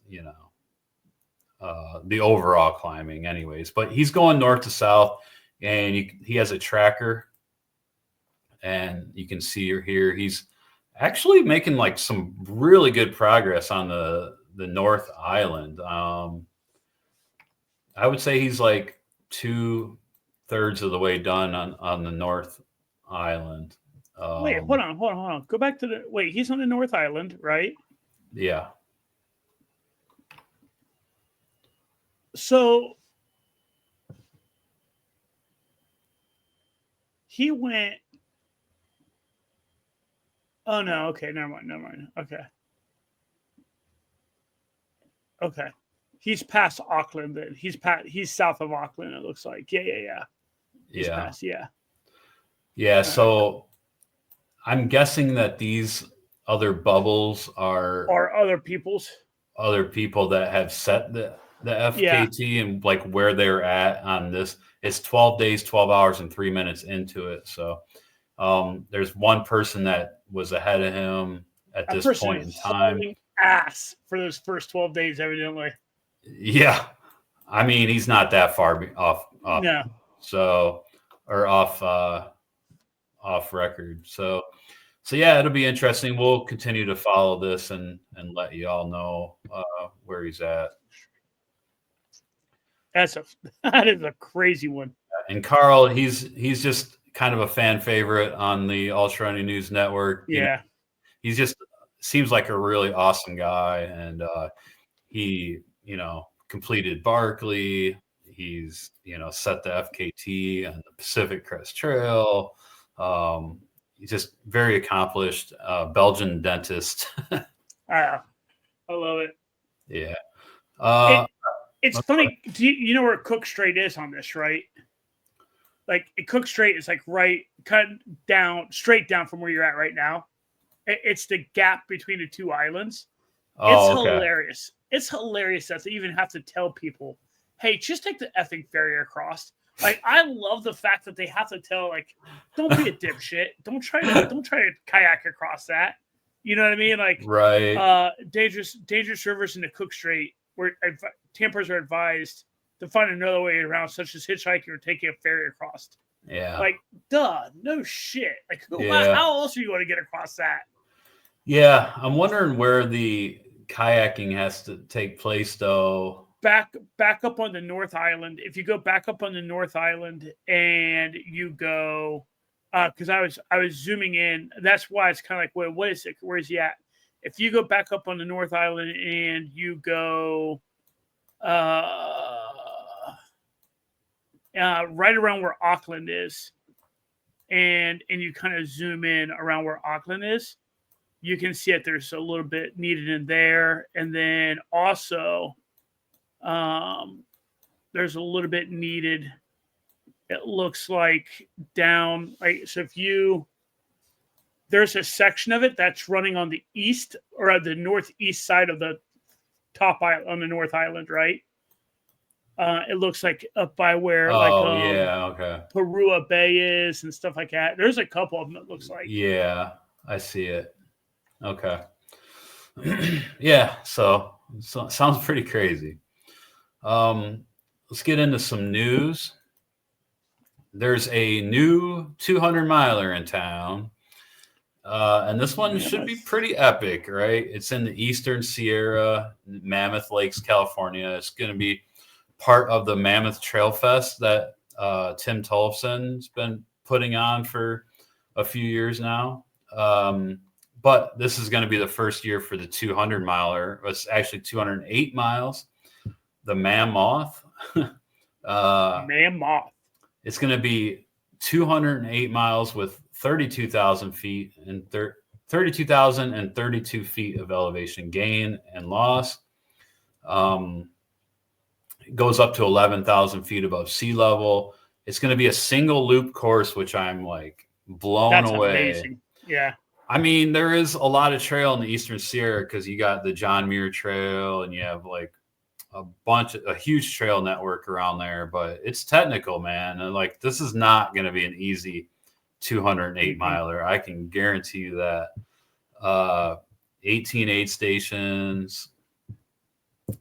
the overall climbing anyways. But he's going north to south, and he has a tracker. And you can see here, he's actually making like some really good progress on the North Island. I would say he's like 2/3 of the way done on the North Island. Wait, hold on. Go back to he's on the North Island, right? Yeah. So he went. Oh no, okay, never mind. Okay. He's past Auckland then. He's south of Auckland, it looks like. Yeah. He's past, Yeah, so I'm guessing that these other bubbles are other people that have set the FKT and like where they're at on this. It's 12 days, 12 hours, and 3 minutes into it. So there's one person that was ahead of him at this point in time. Ass for those first 12 days, evidently. Yeah, I mean, he's not that far off. No. So, or off record. So yeah, it'll be interesting. We'll continue to follow this and let you all know where he's at. That is a crazy one. And Karel, he's just kind of a fan favorite on the Ultra Running News Network. Yeah, he's just seems like a really awesome guy, and he completed Barkley. He's set the FKT and the Pacific Crest Trail. He's just very accomplished Belgian dentist. I love it. Yeah. It's funny. Do you know where Cook Strait is on this, right? Like Cook Strait is like right cut down straight down from where you're at right now. It's the gap between the two islands. It's hilarious. It's hilarious that they even have to tell people, hey, just take the effing ferry across. Like, I love the fact that they have to tell, like, don't be a dipshit. Don't try to kayak across that. You know what I mean? Like, right. Dangerous rivers in the Cook Strait where campers are advised to find another way around, such as hitchhiking or taking a ferry across. Yeah. Like, duh, no shit. Like, how else are you going to get across that? Yeah, I'm wondering where the kayaking has to take place, though. Back up on the North Island. If you go back up on the North Island and you go, because I was zooming in. That's why it's kind of like, what is it? Where is he at? If you go back up on the North Island and you go, right around where Auckland is, and you kind of zoom in around where Auckland is, you can see that there's a little bit needed in there. And then also, there's a little bit needed. It looks like down, like, so there's a section of it that's running on the east or the northeast side of the top island, on the North Island, right? It looks like up by where okay. Parua Bay is and stuff like that. There's a couple of them, it looks like. Yeah, I see it. Okay. Yeah, so sounds pretty crazy. Let's get into some news. There's a new 200 miler in town. And this one should be pretty epic, right? It's in the Eastern Sierra, Mammoth Lakes, California. It's going to be part of the Mammoth Trail Fest that Tim Tollefson's been putting on for a few years now. But this is going to be the first year for the 200 miler. It's actually 208 miles. The Mammoth. Mammoth. It's going to be 208 miles with 32,000 feet and 32,032 feet of elevation gain and loss. It goes up to 11,000 feet above sea level. It's going to be a single loop course, which I'm like blown away. Amazing. Yeah. I mean, there is a lot of trail in the Eastern Sierra because you got the John Muir Trail and you have like a huge trail network around there, but it's technical, man. And like, this is not going to be an easy 208 miler. I can guarantee you that. 18 aid stations,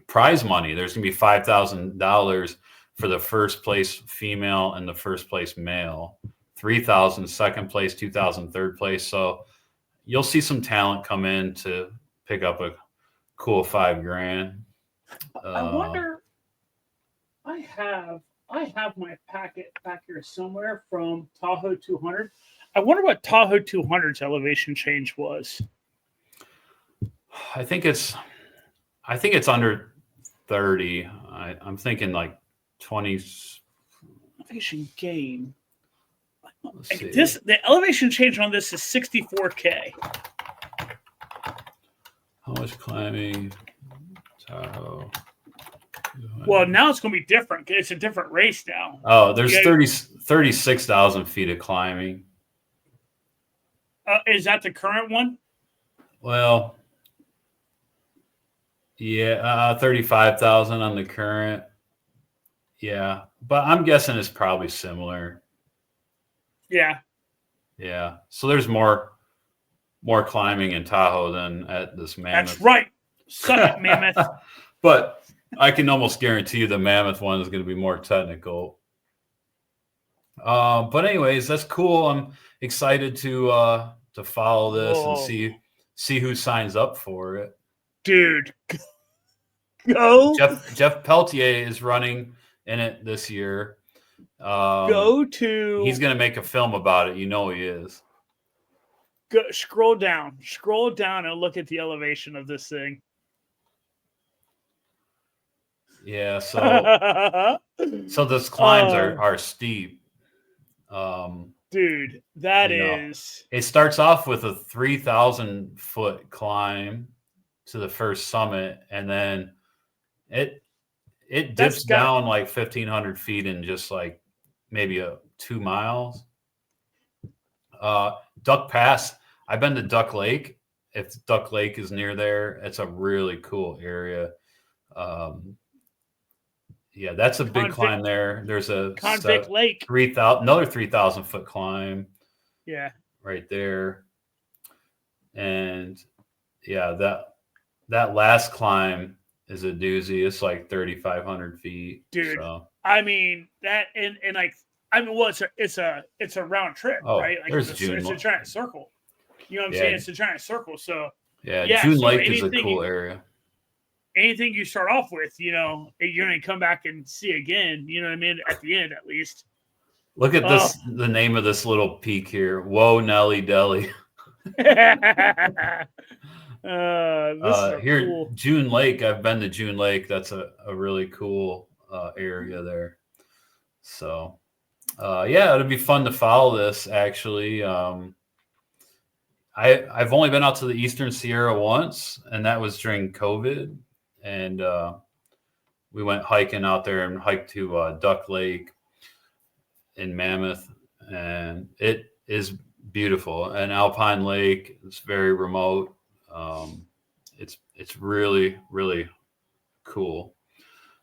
prize money. There's going to be $5,000 for the first place female and the first place male, 3,000 second place, 2,000 third place. So you'll see some talent come in to pick up a cool $5,000. I wonder. I have my packet back here somewhere from Tahoe 200. I wonder what Tahoe 200's elevation change was. I think it's under 30. I'm thinking like 20. Elevation gain. The elevation change on this is 64K. How much climbing? Tahoe. Well, now it's going to be different. It's a different race now. Oh, there's 36,000 feet of climbing. Is that the current one? Well, yeah, 35,000 on the current. Yeah, but I'm guessing it's probably similar. Yeah. Yeah. So there's more climbing in Tahoe than at this Mammoth. That's right. Suck it, Mammoth. But I can almost guarantee you the Mammoth one is going to be more technical. But anyways, that's cool. I'm excited to follow this and see who signs up for it. Dude, go. Jeff Peltier is running in it this year. He's going to make a film about it. You know he is. Go, scroll down and look at the elevation of this thing. Yeah, so those climbs are steep. Dude, that is. It starts off with a 3,000 foot climb to the first summit, and then it dips down like 1,500 feet in just like maybe 2 miles. Duck Pass. I've been to Duck Lake. If Duck Lake is near there, it's a really cool area. Yeah, that's a big climb there. There's a Convict Lake. Another 3,000 foot climb. Yeah. Right there. And yeah, that last climb is a doozy. It's like 3,500 feet. Dude. So. I mean that and like well it's a round trip, right? Like there's it's a giant circle. You know what I'm saying? It's a giant circle. So June Lake is a cool area. Anything you start off with, you know, you're going to come back and see again, you know what I mean? At the end, at least. Look at this, the name of this little peak here. Whoa, Nelly Deli. This is here, cool. June Lake. I've been to June Lake. That's a really cool area there. So, Yeah, it'll be fun to follow this actually. I've only been out to the Eastern Sierra once, and that was during COVID. And we went hiking out there and hiked to Duck Lake in Mammoth, and it is beautiful. An alpine lake. It's very remote. It's really really cool.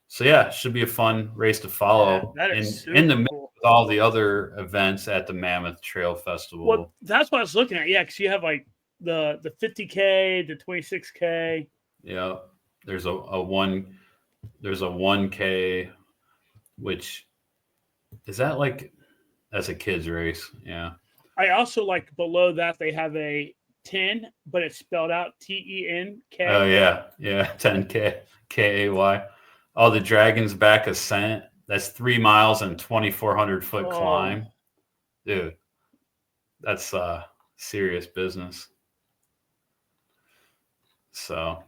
So yeah, it should be a fun race to follow. That is In the super mix cool. with all the other events at the Mammoth Trail Festival. Well, that's what I was looking at. Yeah, because you have like the 50K, the 26K. Yeah, there's a 1K, which is that like that's a kids race. Yeah. I also like below that they have a 10, but it's spelled out TENK. Oh yeah, 10K KAY. Oh, the Dragon's Back Ascent. That's 3 miles and 2,400-foot climb, dude. That's serious business. So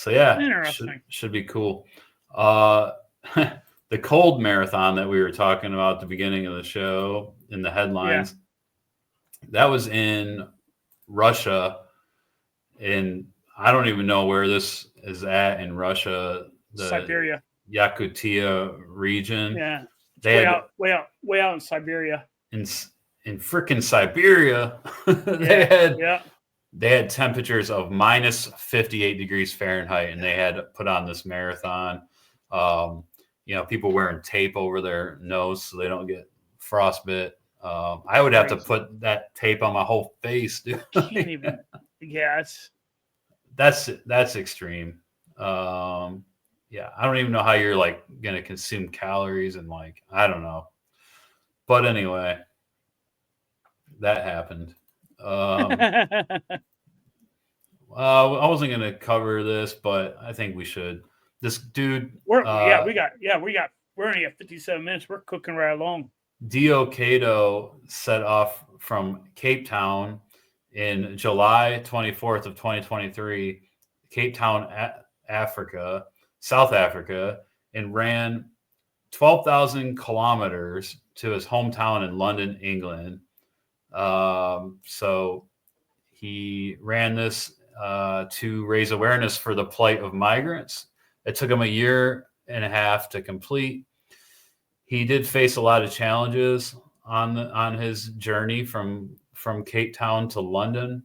yeah, should be cool. The cold marathon that we were talking about at the beginning of the show in the headlines, that was in Russia. In I don't even know where this is at in Russia. The Siberia, Yakutia region. Yeah, they way out in Siberia. In frickin' Siberia, they had temperatures of minus 58 degrees Fahrenheit, and they had put on this marathon. People wearing tape over their nose so they don't get frostbite. I would have to put that tape on my whole face, dude. Can't even. Yeah, that's extreme. I don't even know how you're like gonna consume calories and like I don't know. But anyway, that happened. I wasn't gonna cover this, but I think we should. This dude, we're only at 57 minutes. We're cooking right along. Deo Kato set off from Cape Town in July 24th of 2023, Cape Town, South Africa, and ran 12,000 kilometers to his hometown in London, England. So he ran this to raise awareness for the plight of migrants. It took him a year and a half to complete. He did face a lot of challenges on his journey from Cape Town to London.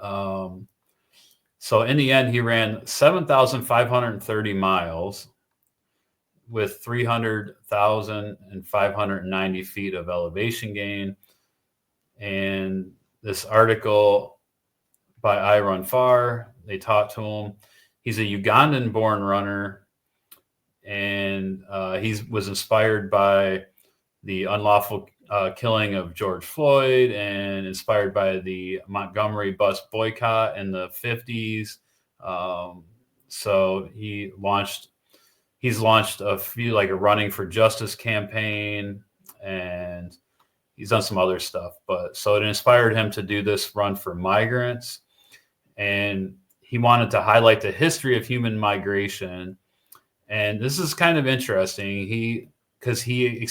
So in the end, he ran 7,530 miles with 300,590 feet of elevation gain. And this article by I Run Far, they talked to him. He's a Ugandan-born runner, and he was inspired by the unlawful killing of George Floyd and inspired by the Montgomery bus boycott in the 50s. So he's launched a few, like a Running for Justice campaign, and he's done some other stuff. But so it inspired him to do this run for migrants, and he wanted to highlight the history of human migration. And this is kind of interesting. Because he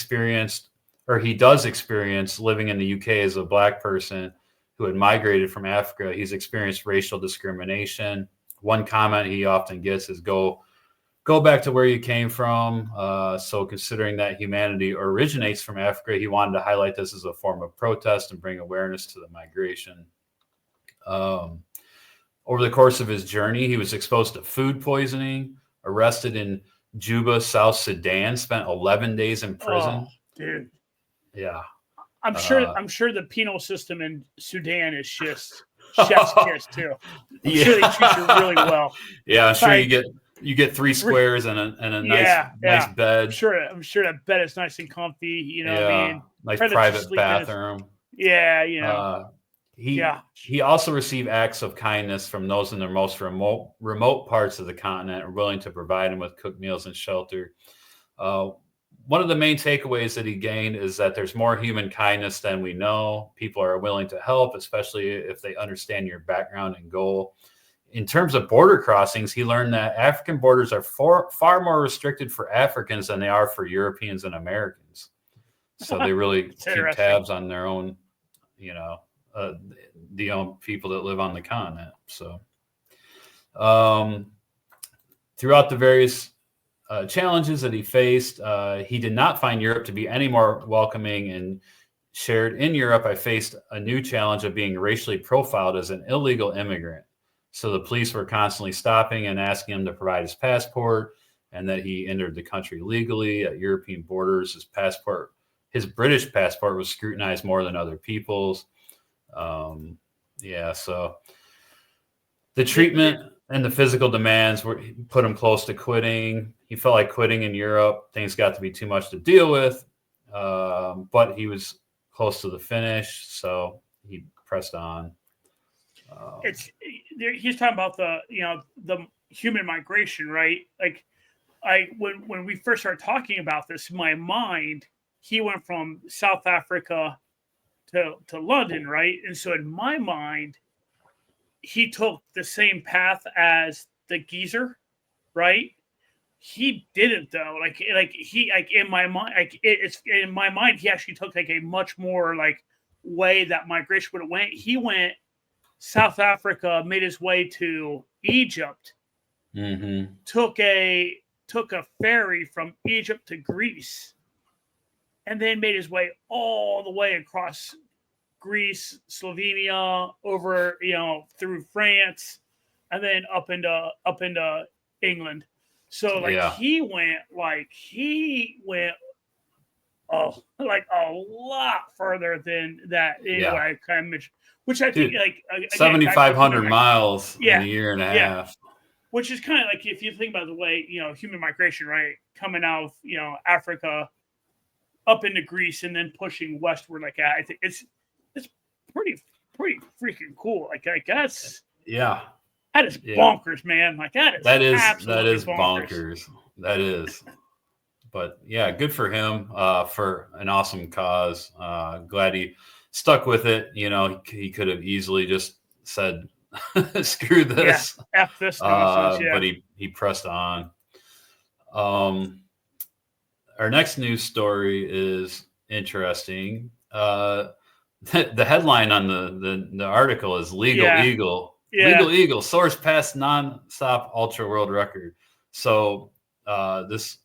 does experience living in the UK as a Black person who had migrated from Africa. He's experienced racial discrimination. One comment he often gets is go back to where you came from. So considering that humanity originates from Africa, he wanted to highlight this as a form of protest and bring awareness to the migration. Over the course of his journey, he was exposed to food poisoning, arrested in Juba, South Sudan, spent 11 days in prison. Oh, dude. Yeah. I'm sure the penal system in Sudan is just chef's kiss too. I'm sure they treat you really well. Yeah, I'm sure you get 3 squares and a nice bed. I'm sure that bed is nice and comfy, what I mean? Nice private bathroom. He also received acts of kindness from those in the most remote parts of the continent are willing to provide him with cooked meals and shelter. One of the main takeaways that he gained is that there's more human kindness than we know. People are willing to help, especially if they understand your background and goal. In terms of border crossings, he learned that African borders are far more restricted for Africans than they are for Europeans and Americans. So they really keep tabs on their own, the own people that live on the continent. So throughout the various challenges that he faced, he did not find Europe to be any more welcoming, and shared, in Europe, I faced a new challenge of being racially profiled as an illegal immigrant. So the police were constantly stopping and asking him to provide his passport, and that he entered the country legally at European borders. His British passport was scrutinized more than other people's. So the treatment and the physical demands put him close to quitting. He felt like quitting in Europe. Things got to be too much to deal with, but he was close to the finish, so he pressed on. He's talking about the human migration, right? Like, when we first started talking about this, in my mind, he went from South Africa to London, right? And so in my mind, he took the same path as the geezer, right? He didn't, though. In my mind, he actually took like a much more like way that migration would have went. He went South Africa, made his way to Egypt, took a ferry from Egypt to Greece, and then made his way all the way across Greece, Slovenia, over through France, and then up into England. So he went a lot further than that. Anyway, I kind of mentioned, which I think 7,500 miles in a year and a half. Which is kind of like, if you think about the way human migration, right, coming out of Africa up into Greece and then pushing westward like that. I think it's pretty freaking cool. Like, I guess. Yeah. That is bonkers, man. Like, that is bonkers. That is. But yeah, good for him, for an awesome cause. Glad he stuck with it. He could have easily just said, screw this. Yeah, F this nonsense, But he pressed on. Our next news story is interesting. The headline on the article is Legal Eagle. Legal Eagle soars past non-stop ultra world record. So this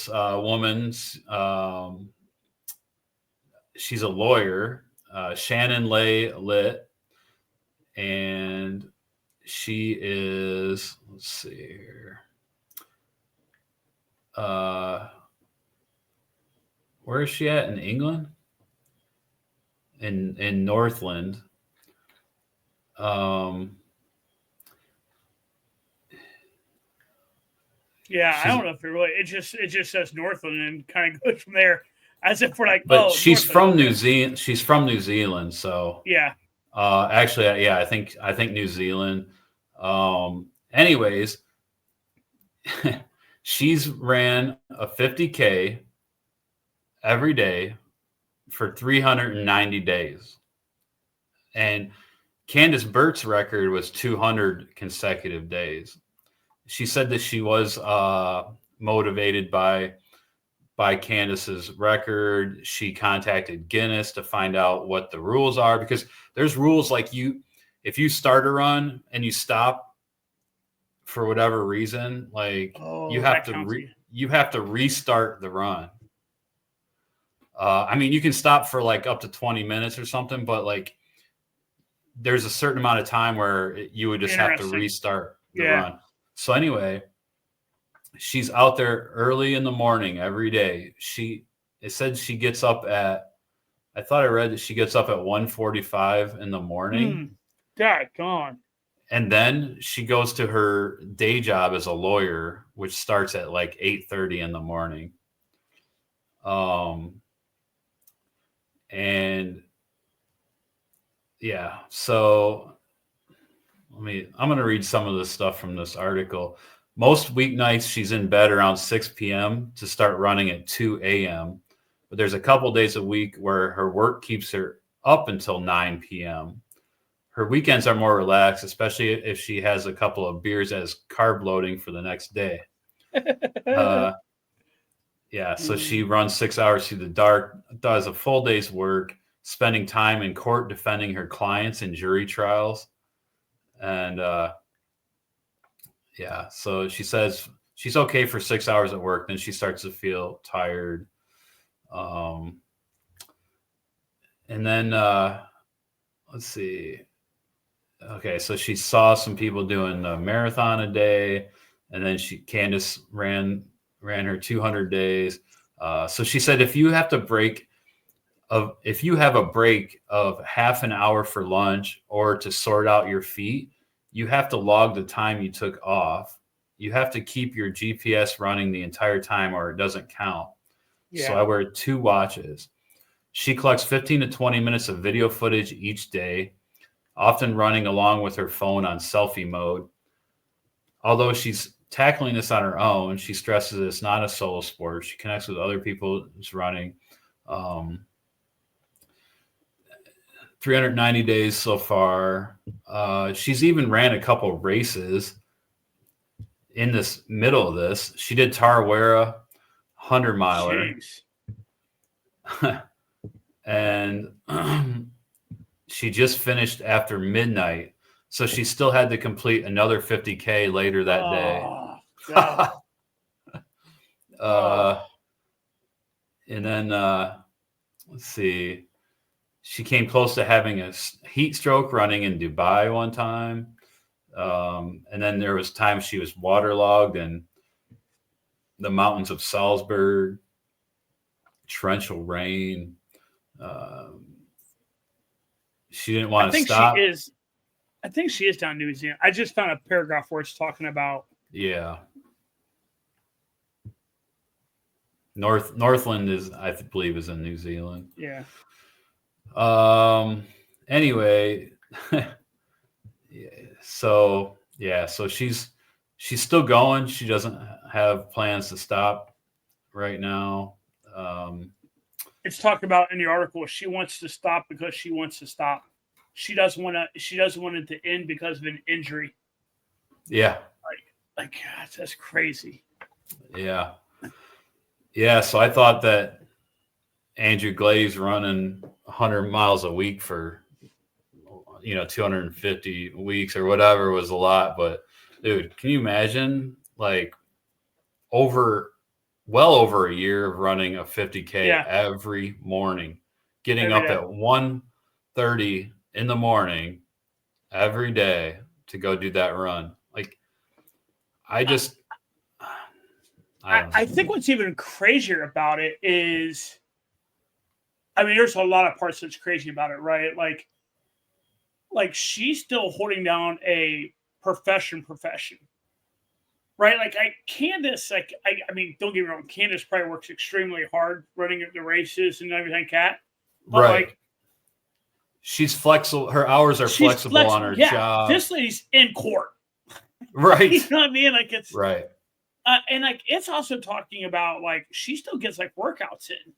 woman, she's a lawyer, Shannon Lay Litt, and she is, let's see here, where is she at in England? In Northland. I don't know if it really. It just says Northland and kind of goes from there, as if we're like. But she's from New Zealand. She's from New Zealand, so yeah. Actually, I think New Zealand. Anyways, she's ran a 50K every day for 390 days, and Candace Burt's record was 200 consecutive days. She said that she was motivated by Candace's record. She contacted Guinness to find out what the rules are, because there's rules like if you start a run and you stop for whatever reason, like you have to restart the run. I mean, you can stop for like up to 20 minutes or something, but like there's a certain amount of time where you would just have to restart the run. So anyway, she's out there early in the morning every day. It said she gets up I thought I read that she gets up at 1:45 in the morning. Daggone. And then she goes to her day job as a lawyer, which starts at like 8:30 in the morning. And yeah, so I'm going to read some of the stuff from this article. Most weeknights, she's in bed around 6 p.m. to start running at 2 a.m. But there's a couple days a week where her work keeps her up until 9 p.m. Her weekends are more relaxed, especially if she has a couple of beers as carb loading for the next day. Yeah, so she runs 6 hours through the dark, does a full day's work, spending time in court defending her clients in jury trials. And yeah, so she says she's okay for 6 hours at work, then she starts to feel tired. And then let's see. Okay, so she saw some people doing a marathon a day, and then Candace ran her 200 days. So she said if you have a break of half an hour for lunch or to sort out your feet, you have to log the time you took off. You have to keep your GPS running the entire time or it doesn't count. Yeah. So I wear 2 watches. She collects 15 to 20 minutes of video footage each day, often running along with her phone on selfie mode. Although she's tackling this on her own, she stresses it's not a solo sport. She connects with other people who's running. 390 days so far. She's even ran a couple races in this middle of this. She did Te-Araroa 100-miler. And she just finished after midnight. So she still had to complete another 50K later that day. And then let's see. She came close to having a heat stroke running in Dubai one time. And then there was times she was waterlogged in the mountains of Salzburg, torrential rain. She didn't want to stop. I think she is down in New Zealand. I just found a paragraph where it's talking about. Yeah. Northland I believe is in New Zealand. Yeah. Anyway, so she's still going. She doesn't have plans to stop right now. It's talked about in the article. She wants to stop because she wants to stop. She doesn't want it to end because of an injury. Yeah. Like God, that's crazy. Yeah. Yeah. So I thought that Andrew Glaze running 100 miles a week for 250 weeks or whatever was a lot, but dude, can you imagine like well over a year of running a 50K every morning, getting up at 1:30 in the morning every day to go do that run? Like I think what's even crazier about it is, I mean, there's a lot of parts that's crazy about it, right? Like she's still holding down a profession, right? Like Candace, I mean, don't get me wrong, Candace probably works extremely hard running the races and everything, but right. Like, she's flexible. Her hours are flexible on her job. This lady's in court. Right. You know what I mean? Like it's right. And like it's also talking about like she still gets like workouts in.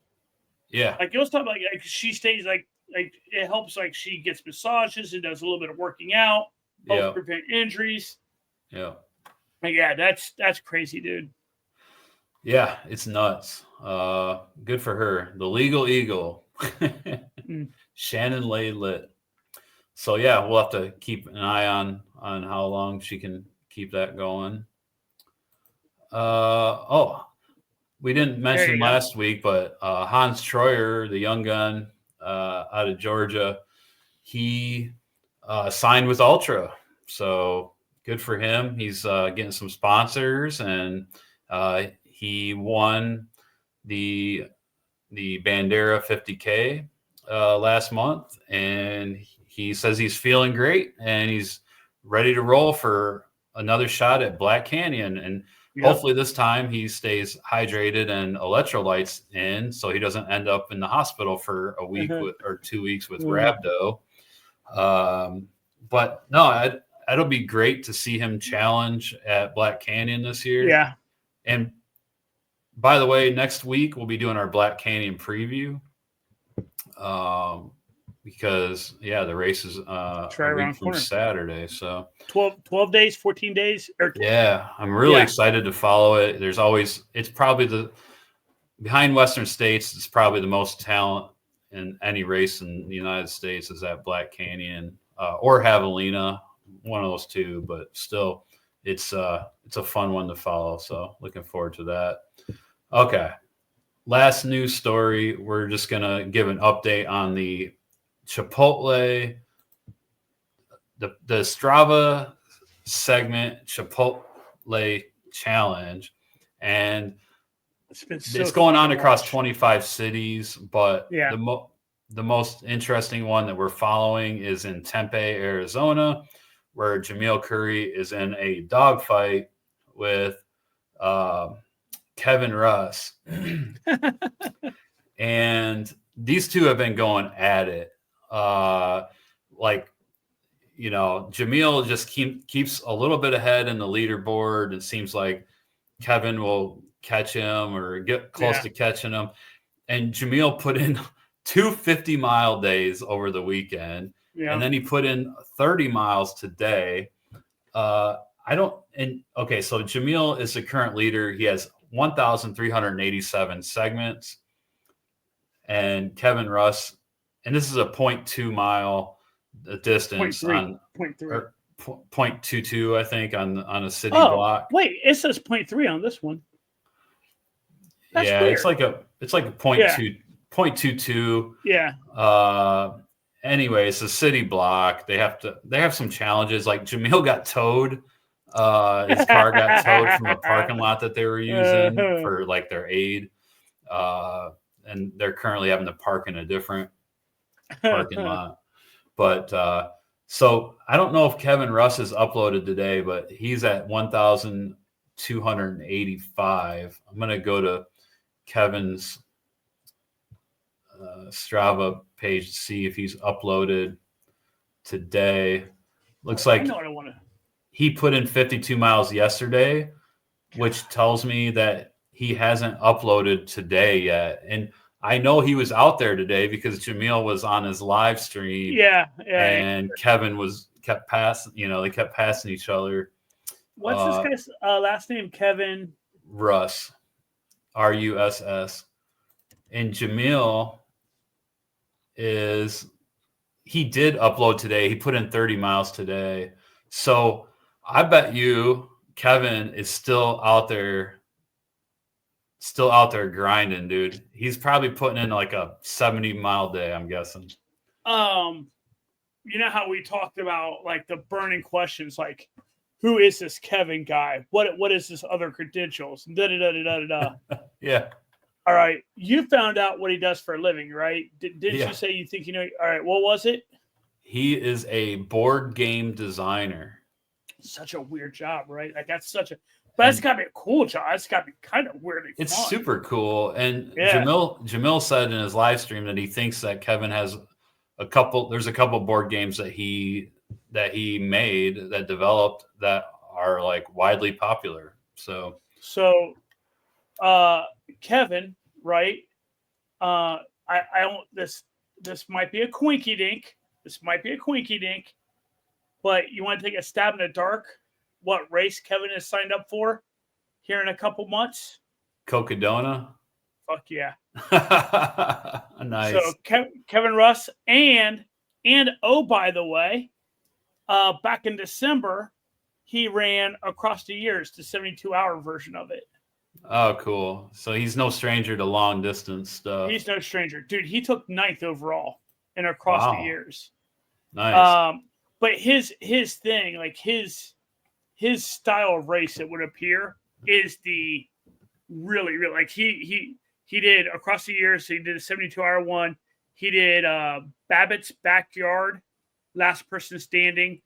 Yeah. Like it was talking about like she stays like it helps, like she gets massages and does a little bit of working out, helps prevent injuries. Yeah. Like, yeah, that's crazy, dude. Yeah, it's nuts. Good for her. The Legal Eagle. Shannon Lay Lit. So yeah, we'll have to keep an eye on how long she can keep that going. We didn't mention last week, but Hans Troyer, the young gun out of Georgia, he signed with Altra. So good for him. He's getting some sponsors, and he won the Bandera 50K last month, and he says he's feeling great and he's ready to roll for another shot at Black Canyon. And hopefully this time he stays hydrated and electrolytes in, so he doesn't end up in the hospital for a week or 2 weeks with rhabdo. But no, it'll be great to see him challenge at Black Canyon this year. Yeah. And by the way, next week we'll be doing our Black Canyon preview. Because the race is a week from Saturday. So 12 days, 14 days. I'm really excited to follow it. It's probably behind Western States, it's probably the most talent in any race in the United States is at Black Canyon or Javelina, one of those two. But still, it's a fun one to follow. So looking forward to that. Okay, last news story. We're just gonna give an update on the Chipotle, the Strava segment Chipotle challenge, and it's going on across 25 cities, but the most interesting one that we're following is in Tempe, Arizona, where Jamil Curry is in a dogfight with Kevin Russ. And these two have been going at it. Jamil just keeps a little bit ahead in the leaderboard. It seems like Kevin will catch him or get close to catching him. And Jamil put in 2 50-mile days over the weekend. Yeah. And then he put in 30 miles today. So Jamil is the current leader. He has 1,387 segments. And Kevin Russ, and this is a 0.2 mile distance on 0.22, I think, on a city block. Wait, it says 0.3 on this one. That's weird. It's like a 0.22. Yeah. Anyway, it's a city block. They have some challenges. Like Jamil got towed. His car got towed from a parking lot that they were using for like their aid. And they're currently having to park in a different parking lot. But so I don't know if Kevin Russ is uploaded today, but he's at 1,285. I'm going to go to Kevin's Strava page to see if he's uploaded today. Looks like he put in 52 miles yesterday, which tells me that he hasn't uploaded today yet. And I know he was out there today because Jamil was on his live stream. Yeah. And Kevin kept passing, they kept passing each other. What's this guy's last name? Kevin Russ, Russ. And Jamil he did upload today. He put in 30 miles today. So I bet you Kevin is still out there grinding, dude. He's probably putting in like a 70-mile day, I'm guessing. You know how we talked about like the burning questions, like who is this Kevin guy? What is this other credentials? Da da da da da da. Yeah. All right. You found out what he does for a living, right? Didn't you say you think you know? All right. What was it? He is a board game designer. Such a weird job, right? Like that's that's got to be a cool job. It's got to be kind of weirdly fun. It's super cool. And Jamil said in his live stream that he thinks that Kevin has there's a couple board games that he made, that developed, that are like widely popular. So Kevin, right? I don't, this might be a quinky dink. But you want to take a stab in the dark? What race Kevin has signed up for here in a couple months? Cocodona. Fuck yeah. Nice. So Kevin Russ and by the way, back in December, he ran across the years, the 72-hour version of it. Oh, cool. So he's no stranger to long distance stuff. He's no stranger. Dude, he took 9th overall in across the years. Nice. But his thing, like his style of race, it would appear, is the really like he did across the years. So he did a 72-hour one. He did Babbitt's Backyard, last person standing.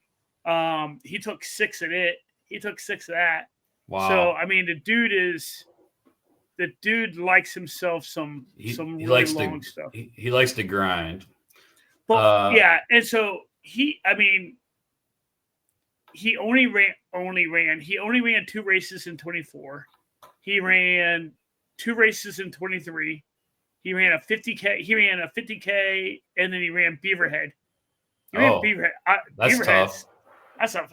He took 6 in it. He took 6 of that. Wow. So I mean, the dude likes himself some really long stuff. He likes to grind. But and so he only ran 2 races in 24. He ran 2 races in 23. He ran a 50K, and then he ran Beaverhead. Beaverhead. That's tough. That's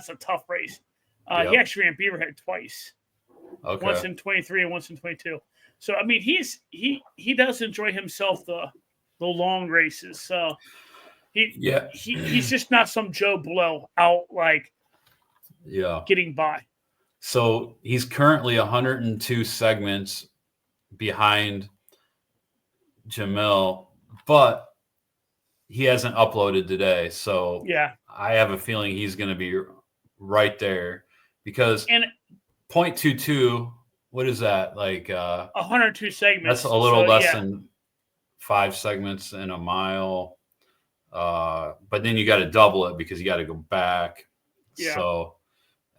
a tough race. He actually ran Beaverhead twice. Okay. Once in 23 and once in 22. So I mean, he does enjoy himself the long races. So he's just not some Joe Blow out like getting by. So he's currently 102 segments behind Jamil, but he hasn't uploaded today. So I have a feeling he's going to be right there because 0.22, what is that? Like 102 segments. That's a little less than 5 segments in a mile. But then you got to double it because you got to go back. Yeah. So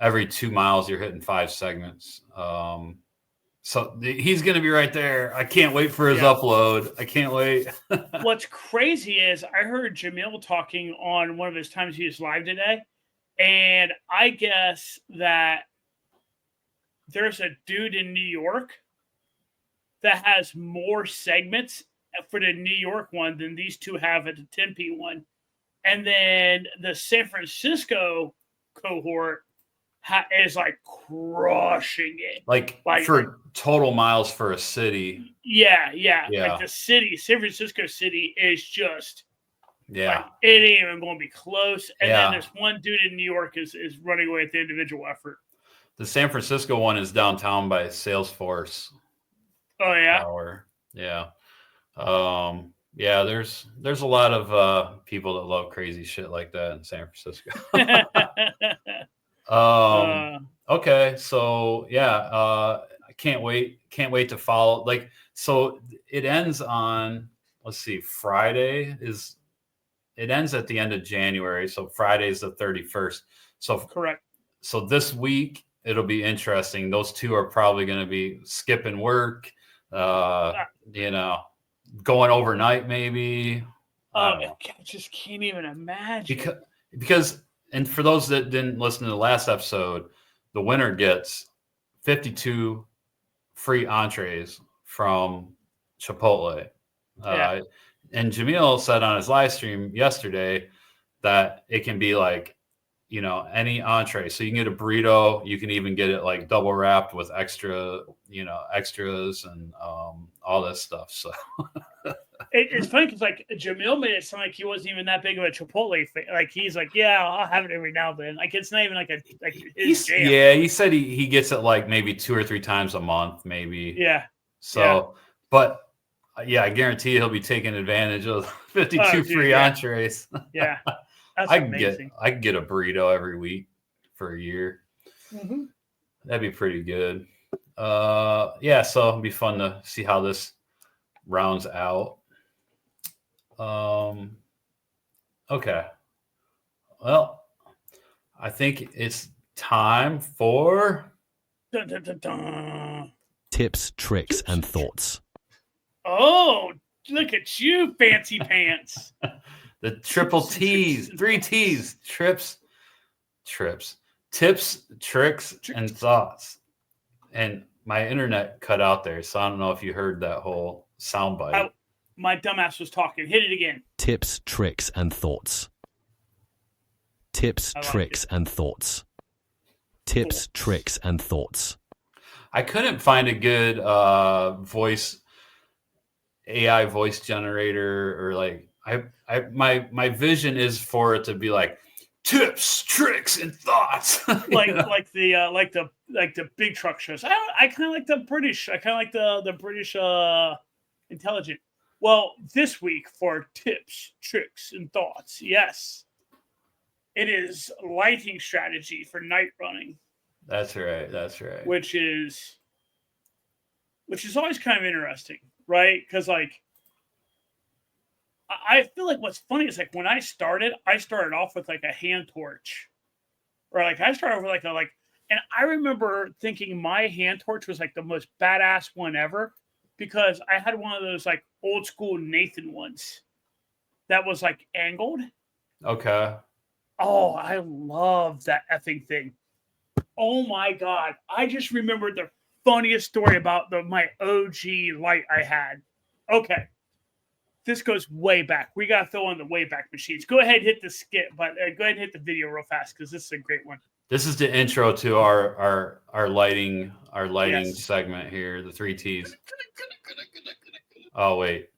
every 2 miles you're hitting 5 segments. So he's going to be right there. I can't wait for his upload. I can't wait. What's crazy is I heard Jamil talking on one of his times he was live today. And I guess that there's a dude in New York that has more segments for the New York one than these two have at the Tempe one. And then the San Francisco cohort is like crushing it. Like for total miles for a city. Yeah. Like the city, San Francisco city is just like, it ain't even going to be close. And then there's one dude in New York is running away with the individual effort. The San Francisco one is downtown by Salesforce. Oh yeah. Tower. Yeah. There's a lot of people that love crazy shit like that in San Francisco. Okay, so I can't wait to follow. Like, so it ends on, let's see, it ends at the end of January, so Friday's the 31st. So correct. So this week it'll be interesting. Those two are probably going to be skipping work, going overnight maybe. I just can't even imagine. Because and for those that didn't listen to the last episode, the winner gets 52 free entrees from Chipotle. And Jamil said on his live stream yesterday that it can be like, any entree. So you can get a burrito. You can even get it like double wrapped with extras and all this stuff. So it's funny because like Jamil made it sound like he wasn't even that big of a Chipotle fan. Like he's like, I'll have it every now and then. Like it's not even like his jam. Yeah, he said he gets it like maybe 2 or 3 times a month, maybe. Yeah. So, but I guarantee he'll be taking advantage of 52 free entrees. Yeah. That's amazing. I can get a burrito every week for a year. Mm-hmm. That'd be pretty good. So it'll be fun to see how this rounds out. Okay. Well, I think it's time for tips, tricks, and thoughts. Oh, look at you, fancy pants. The triple T's, 3 T's, tips, tricks, and thoughts. And my internet cut out there, so I don't know if you heard that whole soundbite. My dumbass was talking. Hit it again. Tips, tricks, and thoughts. Tips, tricks, and thoughts. Tips, tricks, and thoughts. I couldn't find a good AI voice generator or like my vision is for it to be like tips, tricks, and thoughts. like the big truck shows. I kind of like the British. I kind of like the British intelligent. Well, this week for tips, tricks, and thoughts. Yes, it is lighting strategy for night running. That's right. Which is always kind of interesting, right? Because like I feel like what's funny is like when I started off with like a hand torch, or like I started off with and I remember thinking my hand torch was like the most badass one ever because I had one of those like old school Nathan ones that was like angled. Okay. Oh, I love that effing thing. Oh my God. I just remembered the funniest story about my OG light I had. Okay. This goes way back. We got to throw on the way back machines. Go ahead and hit the skip, but go ahead and hit the video real fast because this is a great one. This is the intro to our lighting Yes. segment here, the 3 T's. Oh wait,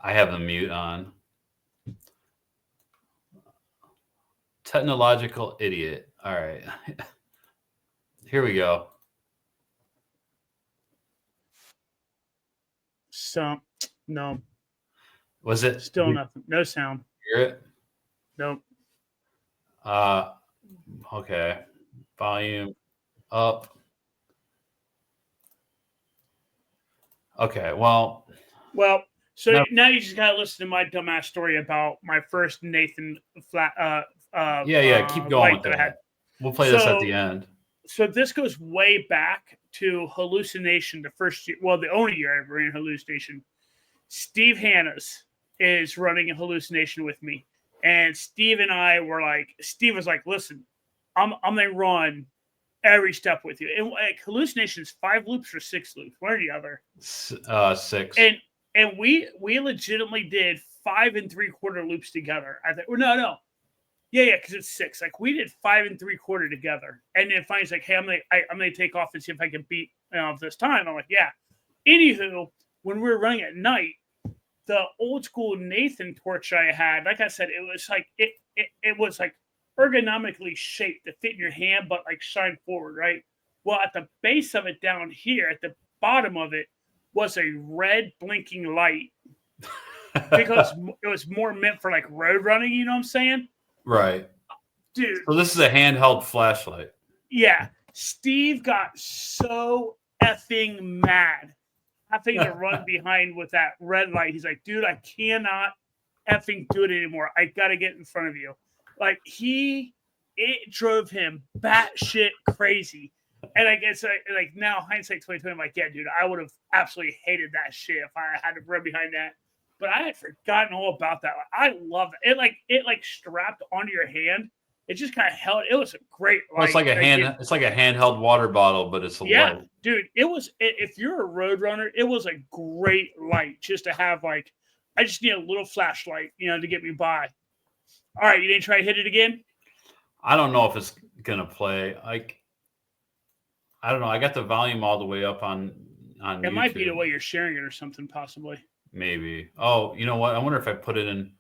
I have the mute on. Technological idiot. All right, here we go. So no. Was it Still nothing? No sound. Hear it? Nope. Okay. Volume up. Okay. Well. So now you just gotta listen to my dumbass story about my first Nathan flat. Keep going with that. We'll play this at the end. So this goes way back to Hallucination, the first year. Well, the only year I ever ran Hallucination. Steve Hannas is running a Hallucination with me, and Steve and I were like, Steve was like, "Listen, I'm gonna run every step with you." And like Hallucinations, 5 loops or 6 loops, one or the other. 6. And we legitimately did 5 3/4 loops together. I think, no. Yeah, because it's 6. Like we did 5 3/4 together, and then finally, it's like, "Hey, I'm gonna take off and see if I can beat this time." I'm like, "Yeah." Anywho, when we were running at night, the old school Nathan torch I had, like I said, it was like it was like ergonomically shaped to fit in your hand, but like shine forward, right? Well, at the base of it down here, at the bottom of it, was a red blinking light because it was more meant for like road running. You know what I'm saying? Right. Dude. So this is a handheld flashlight. Yeah. Steve got so effing mad having to run behind with that red light. He's like, "Dude, I cannot effing do it anymore. I got to get in front of you." Like it drove him batshit crazy. And I guess like now hindsight 2020, I'm like, "Yeah, dude, I would have absolutely hated that shit if I had to run behind that." But I had forgotten all about that. Like, I love it. It strapped onto your hand. It just kind of held. It was a great light. Well, it's like it's like a handheld water bottle, but it's a light. Dude. It was. If you're a road runner, it was a great light just to have. Like, I just need a little flashlight, to get me by. All right, you didn't try to hit it again? I don't know if it's gonna play. Like, I don't know. I got the volume all the way up on It YouTube. might be the way you're sharing it or something, possibly. Maybe. Oh, you know what? I wonder if I put it in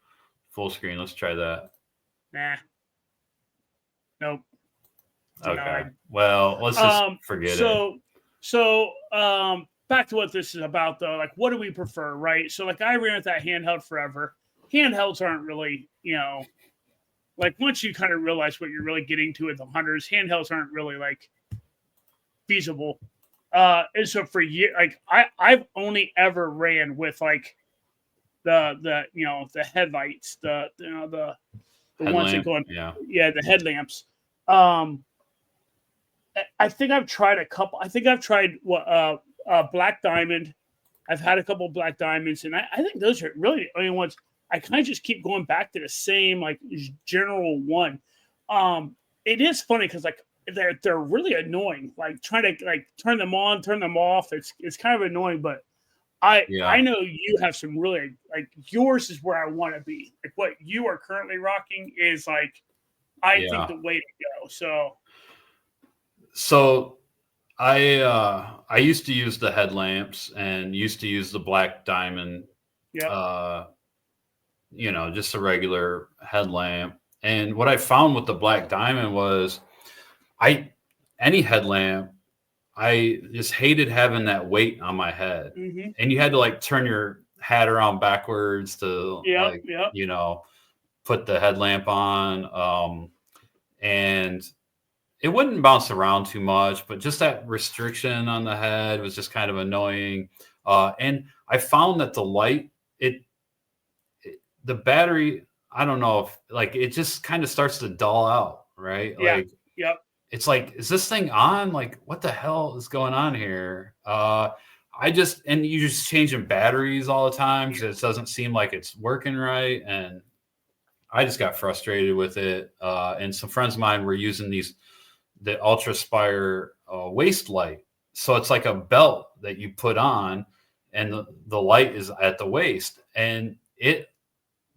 full screen. Let's try that. Nah. Nope. Okay. Well, let's just forget it. So back to what this is about, though. Like, what do we prefer, right? So, like, I ran with that handheld forever. Handhelds aren't really, like, once you kind of realize what you're really getting to with the hunters, handhelds aren't really, like, feasible. And so for years, like, I've only ever ran with, like, the headlights, the ones that go on, the headlamps. I think I've tried a couple. I think I've tried Black Diamond. I've had a couple Black Diamonds, and I think those are really the only ones. I kind of just keep going back to the same like general one. It is funny because like they're really annoying. Like trying to like turn them on, turn them off. It's kind of annoying, but I know you have some really like yours is where I want to be. Like what you are currently rocking is like I think the way to go. So I used to use the headlamps and used to use the Black Diamond. Yeah. Just a regular headlamp. And what I found with the Black Diamond was any headlamp, I just hated having that weight on my head. Mm-hmm. And you had to like turn your hat around backwards to put the headlamp on. And it wouldn't bounce around too much, but just that restriction on the head was just kind of annoying. And I found that the light, the battery, I don't know if like it just kind of starts to dull out, right? Yeah. Like, yep. It's like, is this thing on? Like, what the hell is going on here? You just changing batteries all the time because it doesn't seem like it's working right. And I just got frustrated with it. And some friends of mine were using the Ultra Spire waist light. So it's like a belt that you put on and the light is at the waist. And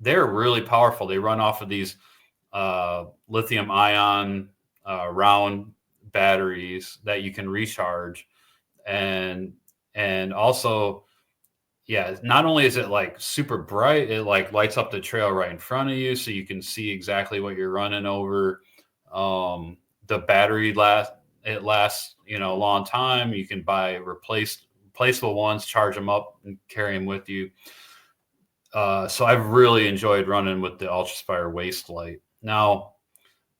they're really powerful. They run off of these lithium ion round batteries that you can recharge, and also, yeah, not only is it like super bright, it like lights up the trail right in front of you, so you can see exactly what you're running over. The battery lasts, a long time. You can buy replaceable ones, charge them up, and carry them with you. So I've really enjoyed running with the UltraSpire Waist Light. Now,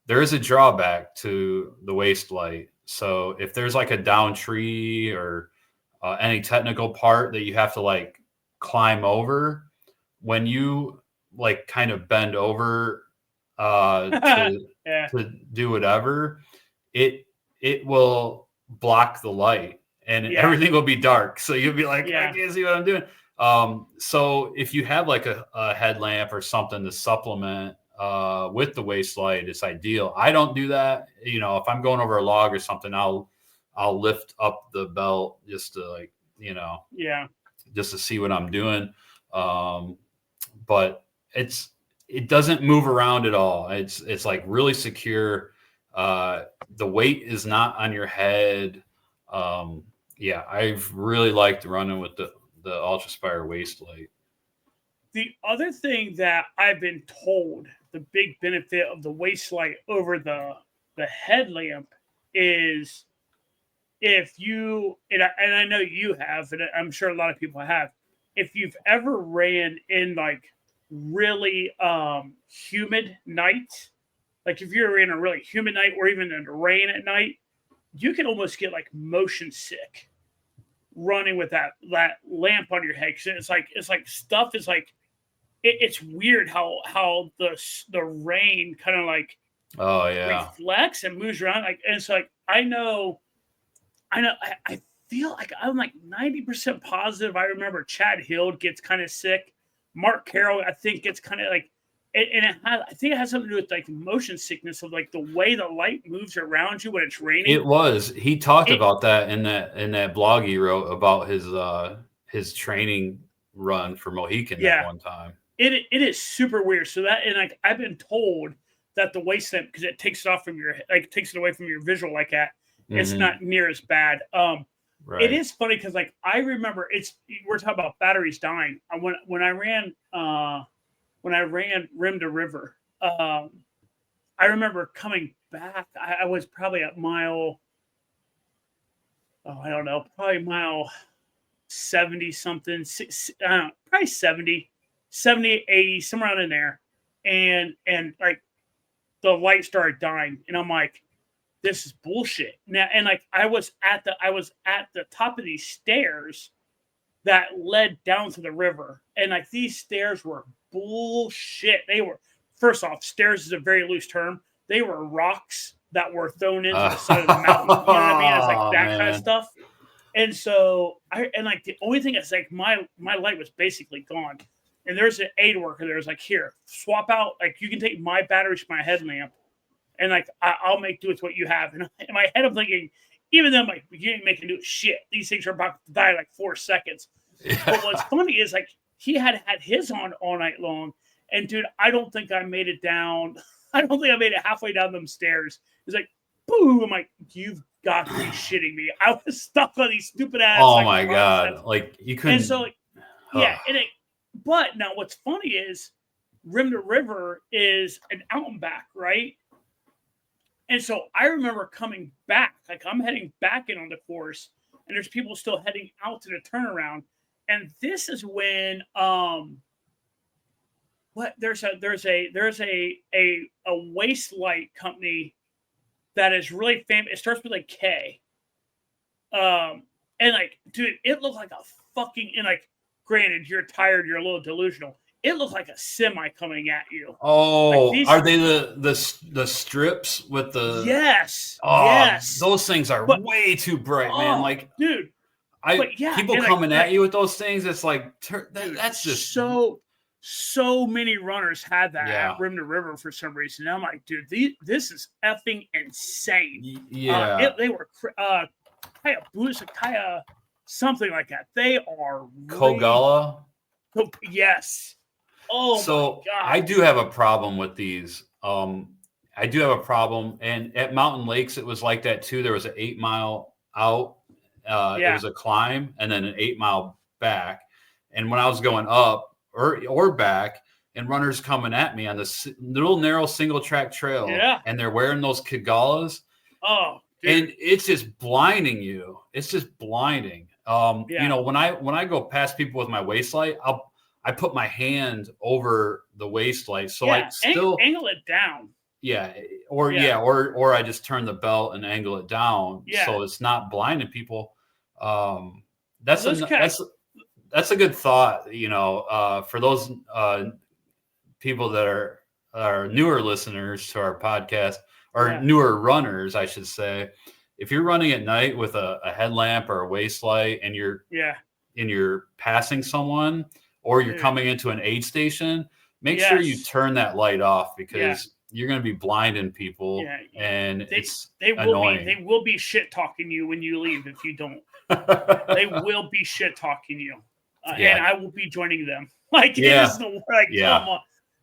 there is a drawback to the Waist Light. So if there's like a down tree or any technical part that you have to like climb over, when you like kind of bend over to do whatever, it will block the light and everything will be dark. So you'll be like, I can't see what I'm doing. So if you have like a headlamp or something to supplement with the Waist Light, it's ideal. I don't do that. If I'm going over a log or something, I'll lift up the belt just to like, just to see what I'm doing. But it doesn't move around at all. It's like really secure. The weight is not on your head. I've really liked running with the UltraSpire Waist Light. The other thing that I've been told, the big benefit of the Waist Light over the headlamp is, if you, and I know you have, and I'm sure a lot of people have, if you've ever ran in like really humid nights, like if you're in a really humid night or even in the rain at night, you can almost get like motion sick running with that lamp on your head. It's like stuff is like, it's weird how the rain kind of like reflects and moves around. Like, and it's like, I feel like I'm like 90% positive. I remember Chad Hill gets kind of sick. Mark Carroll, I think, gets kind of like, and I think it has something to do with like motion sickness of like the way the light moves around you when it's raining. He talked about that in that blog he wrote about his training run for Mohican that one time. It is super weird. So that, and like I've been told that the waist lamp, because it takes it off from your, like takes it away from your visual like that, it's not near as bad. Right. It is funny because like I remember we're talking about batteries dying. When I ran Rim to River, I remember coming back. I was probably at mile, probably mile 70 something, probably 70, 80, somewhere around in there. And like the light started dying and I'm like, this is bullshit. Now, and like I was at the top of these stairs that led down to the river. And like these stairs were bullshit. They were, first off, stairs is a very loose term. They were rocks that were thrown into the side of the mountain. You know what I mean? It's like that kind of stuff. And so like the only thing is like my light was basically gone. And there's an aid worker there's like, here, swap out, like you can take my batteries for my headlamp. And like I'll make do with what you have. And in my head, I'm thinking, even though I'm like, you ain't making do shit. These things are about to die in like 4 seconds. Yeah. But what's funny is like he had his on all night long. And dude, I don't think I made it down. I don't think I made it halfway down them stairs. It's like, boom. I'm like, you've got to be shitting me. I was stuck on these stupid ass. Oh my God. Like you couldn't. And so like, but now what's funny is Rim to River is an out and back, right? And so I remember coming back, like I'm heading back in on the course, and there's people still heading out to the turnaround. And this is when there's a waist light company that is really famous. It starts with like K. And like, dude, it looked like a fucking, and like, granted, you're tired, you're a little delusional. It looked like a semi coming at you. Oh, like are they the strips with the? Yes. Oh, yes. Those things are way too bright, man. Like, dude, people coming at you with those things. It's like that's just so many runners had that at Rim to River for some reason. And I'm like, dude, this is effing insane. Yeah, they were Kaya something like that. They are Kogala. Yes. Oh, so my God. I do have a problem with these. I do have a problem. And at Mountain Lakes, it was like that too. There was an 8 mile out. It was a climb and then an 8 mile back. And when I was going up or back, and runners coming at me on this little narrow single track trail, and they're wearing those Kagalas. Oh, dude. And it's just blinding you. It's just blinding. You know, when I go past people with my waist light, I put my hand over the waist light, so I still angle it down. Or I just turn the belt and angle it down, so it's not blinding people. That's a good thought. You know, for those people that are newer listeners to our podcast, or newer runners, I should say. If you're running at night with a headlamp or a waist light and you're passing someone or you're coming into an aid station, make sure you turn that light off, because you're going to be blinding people, and it's annoying. They will be shit talking you when you leave if you don't. They will be shit talking you, and I will be joining them. Like, it is come on.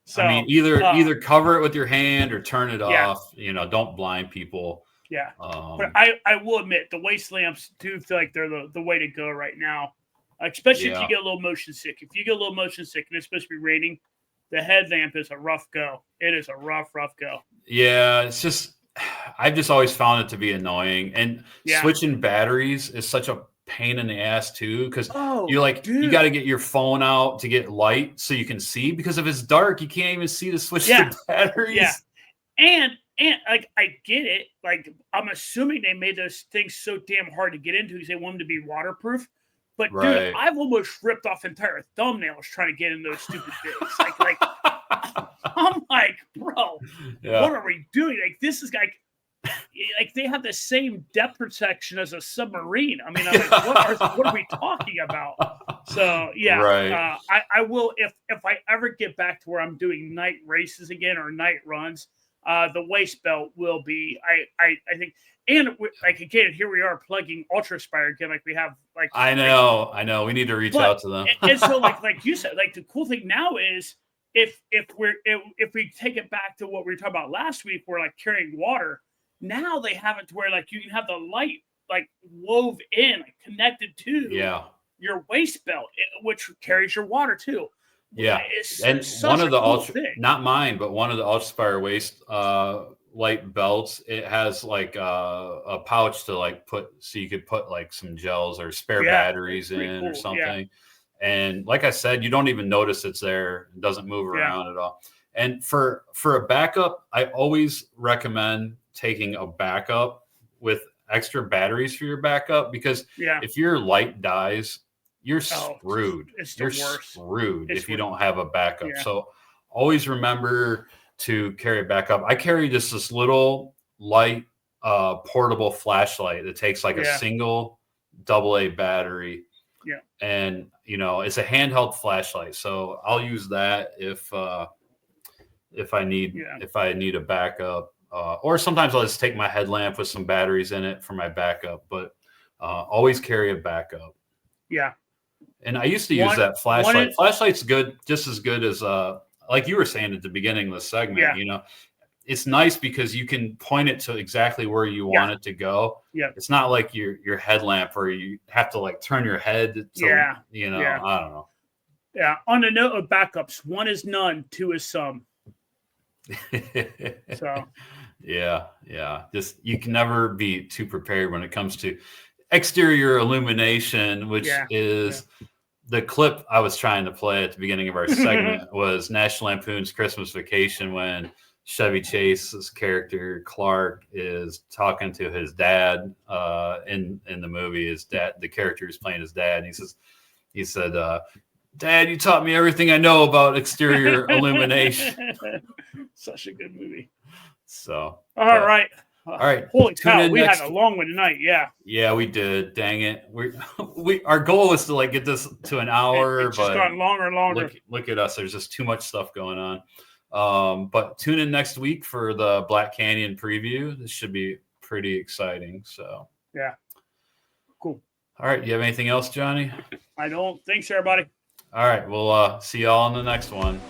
So, I mean, either cover it with your hand or turn it off. You know, don't blind people. Yeah, but I will admit the waist lamps do feel like they're the way to go right now, especially if you get a little motion sick. If you get a little motion sick and it's supposed to be raining, the headlamp is a rough go. It is a rough go. Yeah, it's just, I've just always found it to be annoying, and switching batteries is such a pain in the ass too, because you're like, you got to get your phone out to get light so you can see, because if it's dark you can't even see to switch the batteries. And like, I get it, like, I'm assuming they made those things so damn hard to get into because they want them to be waterproof, but dude, I've almost ripped off entire thumbnails trying to get in those stupid things. like I'm like, bro, what are we doing? Like, this is like they have the same depth protection as a submarine. I mean, I'm like, what are we talking about? So I will, if I ever get back to where I'm doing night races again or night runs, the waist belt will be, I think, and like, again, here we are plugging Ultra Aspire again, like we have, like, I know we need to reach out to them. And so like you said, like, the cool thing now is if we take it back to what we were talking about last week, we're like carrying water. Now they have it to where, like, you can have the light like wove in, like, connected to your waist belt, which carries your water too. Yeah, and one of the Ultra, not mine, but one of the Ultra Aspire waist light belts, it has like a pouch to like put, so you could put like some gels or spare batteries in or something. And like I said, you don't even notice it's there. It doesn't move around at all. And for a backup, I always recommend taking a backup with extra batteries for your backup, because if your light dies, you're screwed. You're screwed if you don't have a backup. So always remember to carry a backup. I carry just this little light portable flashlight that takes like a single AA battery. Yeah. And you know, it's a handheld flashlight. So I'll use that if I need a backup. Or sometimes I'll just take my headlamp with some batteries in it for my backup, but always carry a backup. Yeah. And I used to use that flashlight. Flashlight's good, just as good as like you were saying at the beginning of the segment, you know, it's nice because you can point it to exactly where you want it to go. Yeah. It's not like your headlamp where you have to like turn your head to, you know, I don't know. Yeah. On the note of backups, 1 is none, 2 is some. So yeah. Just, you can never be too prepared when it comes to exterior illumination, which is the clip I was trying to play at the beginning of our segment was National Lampoon's Christmas Vacation, when Chevy Chase's character Clark is talking to his dad in the movie. His dad, the character is playing his dad, and he said, Dad, you taught me everything I know about exterior illumination. Such a good movie. So all right. Holy cow, we had a long one tonight. Yeah, we did. Dang it. We our goal was to like get this to an hour, it's just gotten longer and longer. Look at us. There's just too much stuff going on. But tune in next week for the Black Canyon preview. This should be pretty exciting. So yeah. Cool. All right. Do you have anything else, Johnny? I don't. Thanks, everybody. All right. We'll see y'all on the next one.